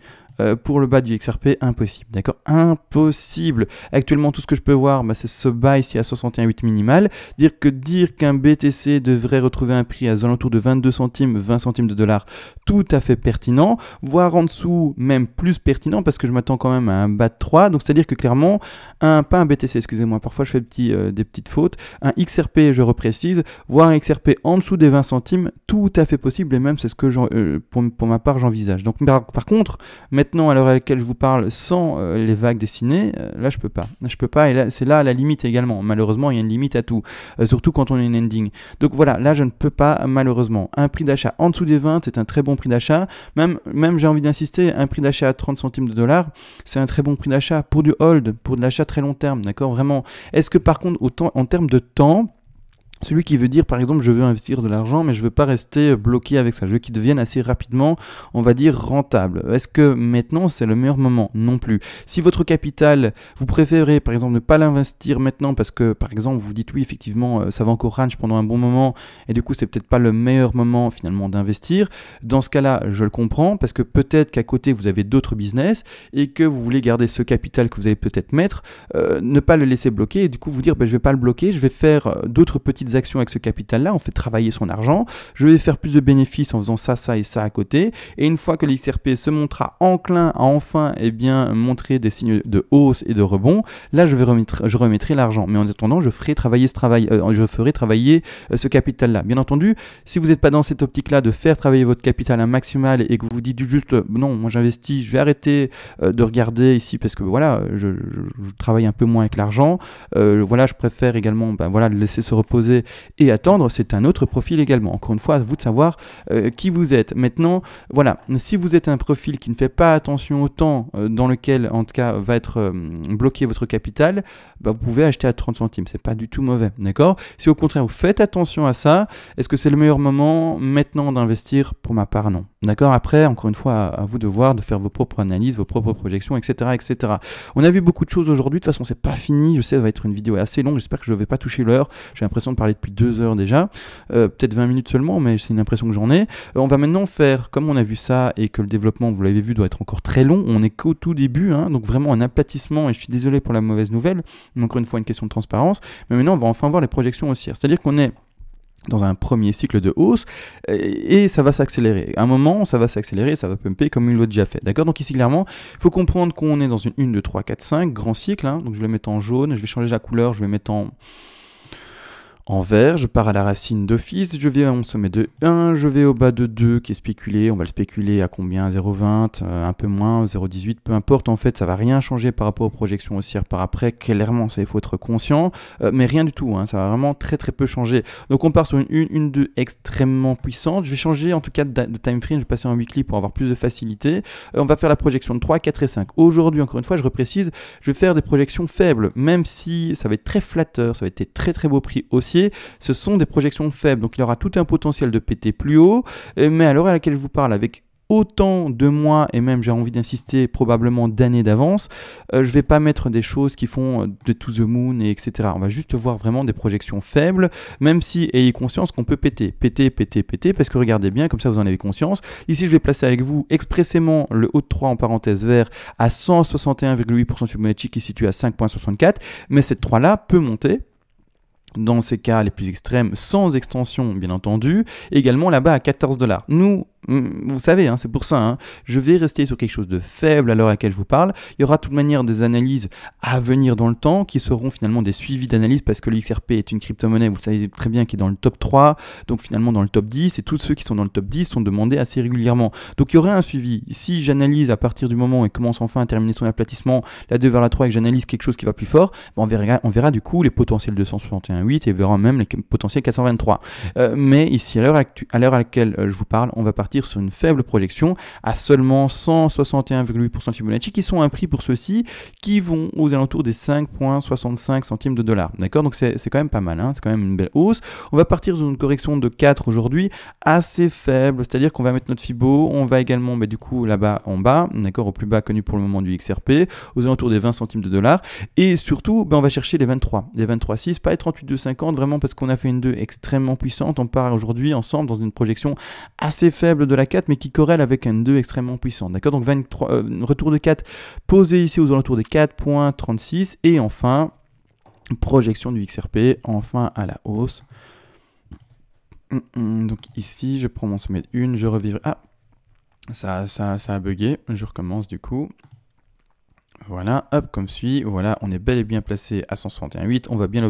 Speaker 1: pour le bas du XRP, impossible, d'accord? Impossible. Actuellement, tout ce que je peux voir, bah, c'est ce bas ici à 61,8 minimal. Dire qu'un BTC devrait retrouver un prix à alentours de 22 centimes, 20 centimes de dollars, tout à fait pertinent. Voire en dessous, même plus pertinent, parce que je m'attends quand même à un bas de 3. Donc, c'est-à-dire que clairement, pas un BTC, excusez-moi, parfois je fais des petites fautes. Un XRP, je reprécise, voire un XRP en dessous des 20 centimes, tout à fait possible. Et même, c'est ce que pour ma part, j'envisage. Donc, par contre, maintenant, à l'heure à laquelle je vous parle, sans les vagues dessinées, là je peux pas. Je peux pas, et là, c'est là la limite également. Malheureusement, il y a une limite à tout, surtout quand on est une ending. Donc voilà, là je ne peux pas, malheureusement. Un prix d'achat en dessous des 20, c'est un très bon prix d'achat. Même j'ai envie d'insister, un prix d'achat à 30 centimes de dollars, c'est un très bon prix d'achat pour du hold, pour de l'achat très long terme, d'accord? Vraiment. Est-ce que par contre, en termes de temps, celui qui veut dire, par exemple, je veux investir de l'argent, mais je veux pas rester bloqué avec ça. Je veux qu'il devienne assez rapidement, on va dire, rentable. Est-ce que maintenant, c'est le meilleur moment? Non plus. Si votre capital, vous préférez, par exemple, ne pas l'investir maintenant parce que, par exemple, vous dites oui, effectivement, ça va encore range pendant un bon moment et du coup, c'est peut-être pas le meilleur moment, finalement, d'investir. Dans ce cas-là, je le comprends parce que peut-être qu'à côté, vous avez d'autres business et que vous voulez garder ce capital que vous allez peut-être mettre, ne pas le laisser bloquer et du coup, vous dire, je vais pas le bloquer, je vais faire d'autres petites actions avec ce capital-là, on fait travailler son argent, je vais faire plus de bénéfices en faisant ça, ça et ça à côté, et une fois que l'XRP se montrera enclin à enfin montrer des signes de hausse et de rebond, là je remettrai l'argent, mais en attendant je ferai travailler ce capital-là. Bien entendu, si vous n'êtes pas dans cette optique-là de faire travailler votre capital un maximal et que vous dites juste non, moi j'investis, je vais arrêter de regarder ici parce que voilà, je travaille un peu moins avec l'argent, voilà, je préfère également le laisser se reposer et attendre, c'est un autre profil également. Encore une fois, à vous de savoir qui vous êtes. Maintenant, voilà, si vous êtes un profil qui ne fait pas attention au temps dans lequel, en tout cas, va être bloqué votre capital, vous pouvez acheter à 30 centimes. C'est pas du tout mauvais, d'accord? Si au contraire, vous faites attention à ça, est-ce que c'est le meilleur moment maintenant d'investir? Pour ma part, non. D'accord? Après, encore une fois, à vous de voir, de faire vos propres analyses, vos propres projections, etc., etc. On a vu beaucoup de choses aujourd'hui. De toute façon, c'est pas fini. Je sais, ça va être une vidéo assez longue. J'espère que je ne vais pas toucher l'heure. J'ai l'impression de parler depuis 2 heures déjà. Peut-être 20 minutes seulement, mais c'est une impression que j'en ai. On va maintenant faire, comme on a vu ça, et que le développement, vous l'avez vu, doit être encore très long. On n'est qu'au tout début, hein, donc vraiment un aplatissement. Et je suis désolé pour la mauvaise nouvelle. Mais encore une fois, une question de transparence. Mais maintenant, on va enfin voir les projections haussières. C'est-à-dire qu'on est dans un premier cycle de hausse et ça va s'accélérer. À un moment, ça va s'accélérer, ça va pumper comme il l'a déjà fait. D'accord? Donc ici, clairement, il faut comprendre qu'on est dans une 1, 2, 3, 4, 5, grand cycle. Hein. Donc je vais le mettre en jaune, je vais changer la couleur, je vais mettre en vert, je pars à la racine d'office, je vais au sommet de 1, je vais au bas de 2 qui est spéculé, on va le spéculer à combien? 0,20, un peu moins, 0,18, peu importe, en fait ça va rien changer par rapport aux projections haussières par après, clairement ça il faut être conscient, mais rien du tout, hein, ça va vraiment très très peu changer. Donc on part sur une 2 extrêmement puissante, je vais changer en tout cas de time frame, je vais passer en weekly pour avoir plus de facilité, on va faire la projection de 3, 4 et 5. Aujourd'hui encore une fois je reprécise, je vais faire des projections faibles, même si ça va être très flatteur, ça va être des très très beaux prix haussiers. Ce sont des projections faibles, donc il y aura tout un potentiel de péter plus haut, mais à l'heure à laquelle je vous parle, avec autant de mois, et même j'ai envie d'insister, probablement d'années d'avance, je vais pas mettre des choses qui font de to the moon, et etc. On va juste voir vraiment des projections faibles, même si ayez conscience qu'on peut péter, parce que regardez bien, comme ça vous en avez conscience. Ici je vais placer avec vous expressément le haut de 3 en parenthèse vert à 161,8% Fibonacci qui situe à 5,64, mais cette 3 là peut monter dans ces cas les plus extrêmes, sans extension bien entendu, également là-bas à 14 $. Nous, vous savez, hein, c'est pour ça, hein, je vais rester sur quelque chose de faible à l'heure à laquelle je vous parle. Il y aura de toute manière des analyses à venir dans le temps qui seront finalement des suivis d'analyse parce que le XRP est une crypto-monnaie, vous le savez très bien, qui est dans le top 3, donc finalement dans le top 10, et tous ceux qui sont dans le top 10 sont demandés assez régulièrement. Donc il y aura un suivi. Si j'analyse à partir du moment où il commence enfin à terminer son aplatissement, la 2 vers la 3, et que j'analyse quelque chose qui va plus fort, on verra du coup les potentiels 261,8 et verra même les potentiels 423. Mais ici, à l'heure à laquelle je vous parle, on va partir sur une faible projection à seulement 161,8% de Fibonacci, qui sont un prix pour ceux-ci qui vont aux alentours des 5,65 centimes de dollars. D'accord? Donc c'est quand même pas mal, hein, c'est quand même une belle hausse. On va partir sur une correction de 4 aujourd'hui, assez faible, c'est-à-dire qu'on va mettre notre Fibo, on va également, du coup, là-bas en bas, d'accord, au plus bas connu pour le moment du XRP, aux alentours des 20 centimes de dollars, et surtout, on va chercher les 23, les 23,6, pas les 38,250, vraiment parce qu'on a fait une 2 extrêmement puissante. On part aujourd'hui ensemble dans une projection assez faible de la 4, mais qui corrèle avec un 2 extrêmement puissant, d'accord? Donc 23, retour de 4 posé ici aux alentours des 4,36, et enfin, projection du XRP, enfin à la hausse. Donc ici, je prends mon sommet de 1, je revivrai. Ah, ça a bugué, je recommence du coup. Voilà, hop, comme suit, voilà, on est bel et bien placé à 161,8, on va bien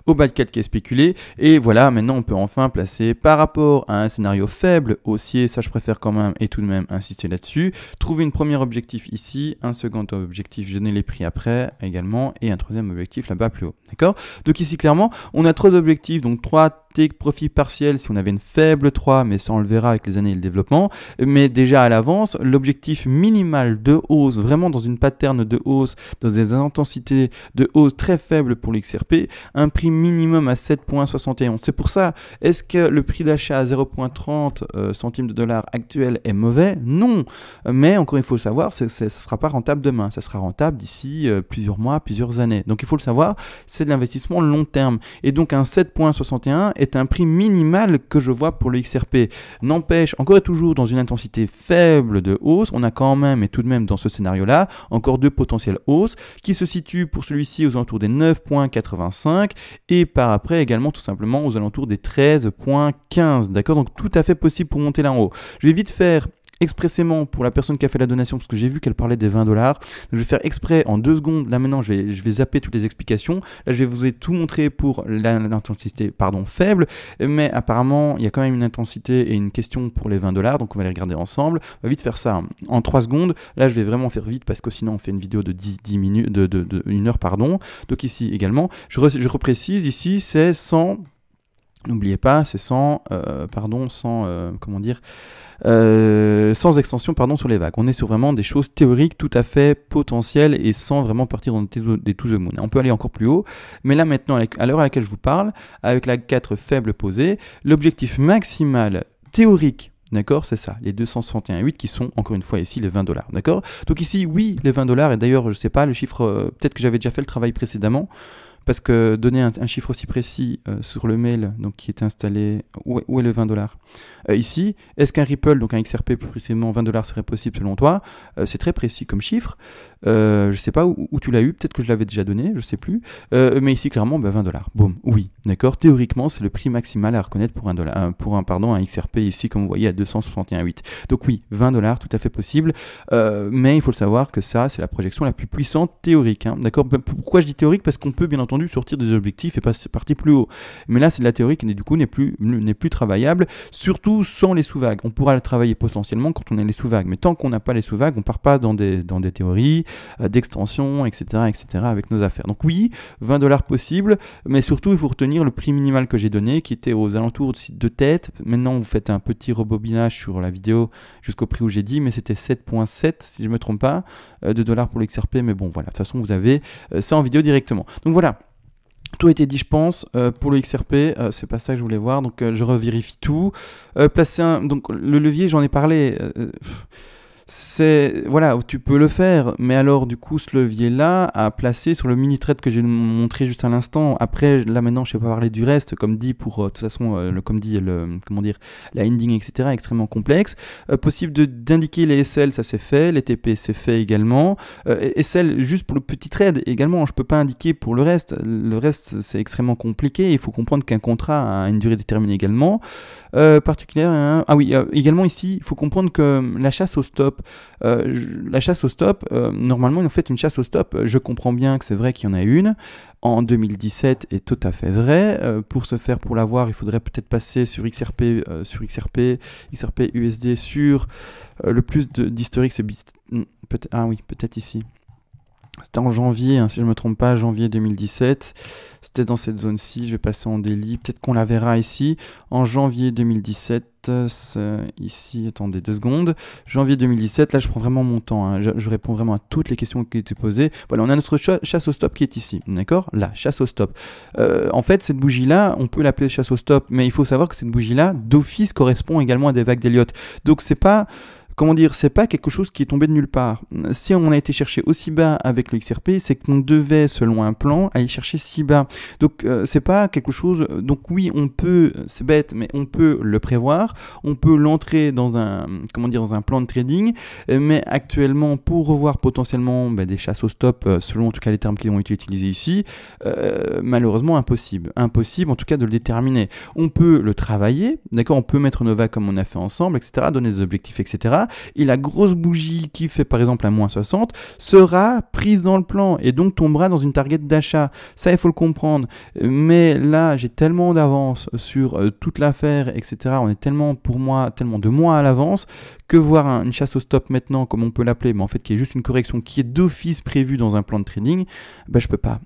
Speaker 1: au bas de 4 qui est spéculé, et voilà, maintenant on peut enfin placer par rapport à un scénario faible, haussier, ça je préfère quand même, et tout de même insister là-dessus, trouver une premier objectif ici, un second objectif, donner les prix après également, et un troisième objectif là-bas plus haut, d'accord? Donc ici clairement, on a 3 objectifs, donc 3 take profit partiel si on avait une faible 3, mais ça on le verra avec les années et le développement, mais déjà à l'avance, l'objectif minimal de hausse, vraiment dans une pattern de hausse, dans des intensités de hausse très faibles pour l'XRP, un prix minimum à 7,71. C'est pour ça, est-ce que le prix d'achat à 0,30 centimes de dollars actuel est mauvais? Non, mais encore il faut le savoir, ça ne sera pas rentable demain, ça sera rentable d'ici plusieurs mois, plusieurs années. Donc il faut le savoir, c'est de l'investissement long terme. Et donc un 7,61 est un prix minimal que je vois pour le XRP. N'empêche, encore et toujours dans une intensité faible de hausse, on a quand même, et tout de même dans ce scénario-là, encore 2 potentielles hausses qui se situent pour celui-ci aux alentours des 9,85 et par après également tout simplement aux alentours des 13,15. D'accord? Donc tout à fait possible pour monter là en haut. Je vais vite faire expressément pour la personne qui a fait la donation, parce que j'ai vu qu'elle parlait des 20 dollars. Je vais faire exprès en 2 secondes. Là maintenant, je vais zapper toutes les explications. Là, je vais vous tout montrer pour l'intensité faible, mais apparemment, il y a quand même une intensité et une question pour les 20 dollars, donc on va les regarder ensemble. On va vite faire ça en 3 secondes. Là, je vais vraiment faire vite parce que sinon, on fait une vidéo de 10 minutes, de 1 heure, pardon. Donc ici également, je reprécise, ici, c'est 100... N'oubliez pas, c'est 100, sans extension sur les vagues. On est sur vraiment des choses théoriques tout à fait potentielles et sans vraiment partir dans des to the moon. On peut aller encore plus haut, mais là maintenant, à l'heure à laquelle je vous parle, avec la 4 faible posée, l'objectif maximal théorique, d'accord, c'est ça, les 261,8 qui sont encore une fois ici les 20 dollars, d'accord? Donc ici, oui, les 20 dollars, et d'ailleurs, je sais pas, le chiffre, peut-être que j'avais déjà fait le travail précédemment, parce que donner un chiffre aussi précis sur le mail donc, qui est installé, où est le 20 dollars ici, est-ce qu'un Ripple, donc un XRP plus précisément 20 dollars serait possible selon toi? C'est très précis comme chiffre. Je ne sais pas où tu l'as eu, peut-être que je l'avais déjà donné, je ne sais plus. Mais ici, clairement, 20 dollars. Boum, oui, d'accord. Théoriquement, c'est le prix maximal à reconnaître pour un XRP ici, comme vous voyez, à 261,8. Donc oui, 20 dollars, tout à fait possible. Mais il faut le savoir que ça, c'est la projection la plus puissante théorique. Hein, d'accord. Pourquoi je dis théorique? Parce qu'on peut bien entendu sortir des objectifs et passer partir plus haut. Mais là, c'est de la théorie qui, du coup, n'est plus travaillable, surtout sans les sous-vagues. On pourra le travailler potentiellement quand on a les sous-vagues. Mais tant qu'on n'a pas les sous-vagues, on ne part pas dans des théories d'extension, etc., avec nos affaires. Donc oui, 20 dollars possible, mais surtout, il faut retenir le prix minimal que j'ai donné, qui était aux alentours de tête. Maintenant, vous faites un petit rebobinage sur la vidéo jusqu'au prix où j'ai dit, mais c'était 7,7, si je ne me trompe pas, de dollars pour l'XRP. Mais bon, voilà, de toute façon, vous avez ça en vidéo directement. Donc voilà. Tout a été dit, je pense, pour le XRP, c'est pas ça que je voulais voir, donc je revérifie tout. Donc le levier, j'en ai parlé, voilà, tu peux le faire, mais alors du coup ce levier-là à placer sur le mini thread que j'ai montré juste à l'instant. Après, là maintenant, je ne sais pas parler du reste, comme dit pour de toute façon, comme dit comment dire, la ending, etc. extrêmement complexe. Possible d'indiquer les SL, ça c'est fait, les TP c'est fait également. SL juste pour le petit thread également, je peux pas indiquer pour le reste. Le reste c'est extrêmement compliqué. Il faut comprendre qu'un contrat a une durée déterminée également. Particulière. Hein. Ah oui, également ici, il faut comprendre que la chasse au stop, normalement, en fait, une chasse au stop, je comprends bien que c'est vrai qu'il y en a une. En 2017 est tout à fait vrai. Pour ce faire, pour l'avoir, il faudrait peut-être passer sur XRP USD sur le plus d'historique, c'est ah oui, peut-être ici. C'était en janvier, hein, si je ne me trompe pas, janvier 2017. C'était dans cette zone-ci. Je vais passer en daily. Peut-être qu'on la verra ici. En janvier 2017, ici, attendez 2 secondes. Janvier 2017, là je prends vraiment mon temps. Hein. Je réponds vraiment à toutes les questions qui étaient posées. Voilà, on a notre chasse au stop qui est ici. D'accord? Là, chasse au stop. En fait, cette bougie-là, on peut l'appeler chasse au stop. Mais il faut savoir que cette bougie-là, d'office, correspond également à des vagues d'Elliott. Donc, c'est pas... Comment dire, c'est pas quelque chose qui est tombé de nulle part. Si on a été chercher aussi bas avec le XRP, c'est qu'on devait, selon un plan, aller chercher si bas. Donc c'est pas quelque chose. Donc oui, on peut, c'est bête, mais on peut le prévoir. On peut l'entrer dans un, dans un plan de trading. Mais actuellement, pour revoir potentiellement des chasses au stop, selon en tout cas les termes qui ont été utilisés ici, malheureusement impossible. Impossible en tout cas de le déterminer. On peut le travailler, d'accord. On peut mettre nos vagues comme on a fait ensemble, etc. Donner des objectifs, etc. Et la grosse bougie qui fait par exemple un moins 60 sera prise dans le plan et donc tombera dans une target d'achat. Ça, il faut le comprendre. Mais là, j'ai tellement d'avance sur toute l'affaire, etc. On est tellement, pour moi, tellement de mois à l'avance que voir une chasse au stop maintenant, comme on peut l'appeler, mais en fait qui est juste une correction qui est d'office prévue dans un plan de trading, je peux pas.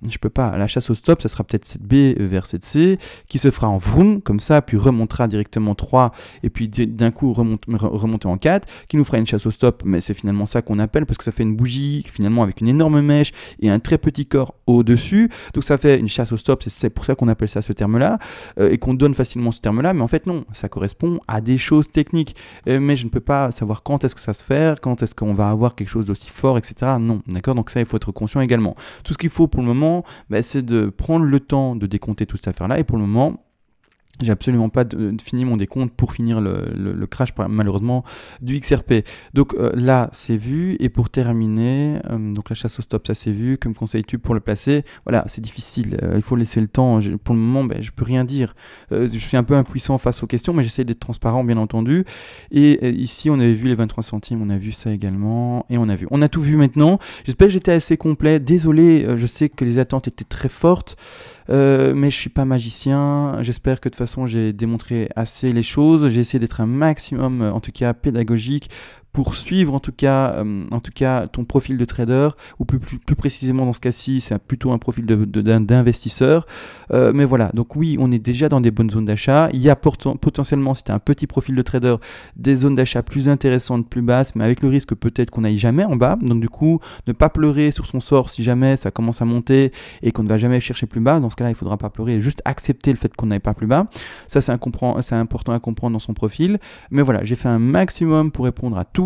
Speaker 1: La chasse au stop, ça sera peut-être 7B vers 7C, qui se fera en vroom, comme ça, puis remontera directement 3, et puis d'un coup remonter en 4, qui nous fera une chasse au stop, mais c'est finalement ça qu'on appelle, parce que ça fait une bougie, finalement, avec une énorme mèche et un très petit corps au-dessus, donc ça fait une chasse au stop, c'est pour ça qu'on appelle ça ce terme-là, et qu'on donne facilement ce terme-là, mais en fait non, ça correspond à des choses techniques, mais je ne peux pas savoir quand est-ce que ça se fait, quand est-ce qu'on va avoir quelque chose d'aussi fort, etc. Non, d'accord. Donc ça, il faut être conscient également. Tout ce qu'il faut pour le moment, c'est de prendre le temps de décompter toute cette affaire-là. Et pour le moment, j'ai absolument pas fini mon décompte pour finir le crash malheureusement du XRP. Donc là c'est vu, et pour terminer, donc la chasse au stop ça c'est vu, que me conseilles-tu pour le placer? Voilà, c'est difficile, il faut laisser le temps. Pour le moment je peux rien dire, je suis un peu impuissant face aux questions, mais j'essaie d'être transparent bien entendu. Et ici on avait vu les 23 centimes, on a vu ça également, et on a tout vu maintenant. J'espère que j'étais assez complet, désolé, je sais que les attentes étaient très fortes. Mais je suis pas magicien, j'espère que de toute façon j'ai démontré assez les choses, j'ai essayé d'être un maximum en tout cas pédagogique pour suivre en tout cas ton profil de trader, ou plus précisément dans ce cas-ci c'est plutôt un profil d'investisseur, mais voilà, donc oui on est déjà dans des bonnes zones d'achat. Il y a potentiellement, si tu as un petit profil de trader, des zones d'achat plus intéressantes, plus basses, mais avec le risque peut-être qu'on n'aille jamais en bas, donc du coup ne pas pleurer sur son sort si jamais ça commence à monter et qu'on ne va jamais chercher plus bas. Dans ce cas-là il ne faudra pas pleurer, juste accepter le fait qu'on n'aille pas plus bas. Ça c'est important à comprendre dans son profil, mais voilà, j'ai fait un maximum pour répondre à tout.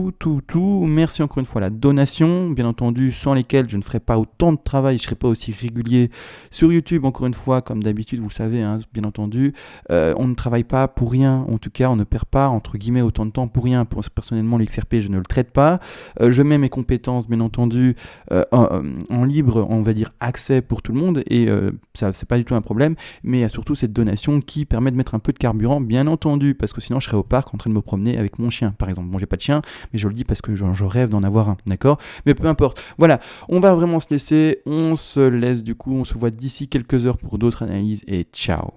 Speaker 1: Merci encore une fois à la donation, bien entendu, sans lesquelles je ne ferais pas autant de travail, je ne serais pas aussi régulier sur YouTube, encore une fois, comme d'habitude, vous le savez, hein, bien entendu. On ne travaille pas pour rien, en tout cas, on ne perd pas, entre guillemets, autant de temps pour rien. Personnellement, le XRP, je ne le traite pas. Je mets mes compétences, bien entendu, en libre, on va dire, accès pour tout le monde, et ça, c'est pas du tout un problème, mais il y a surtout cette donation qui permet de mettre un peu de carburant, bien entendu, parce que sinon, je serais au parc en train de me promener avec mon chien, par exemple. Bon, j'ai pas de chien, mais je le dis parce que je rêve d'en avoir un, d'accord? Mais peu importe. Voilà, on va vraiment se laisser, on se laisse du coup, on se voit d'ici quelques heures pour d'autres analyses, et ciao!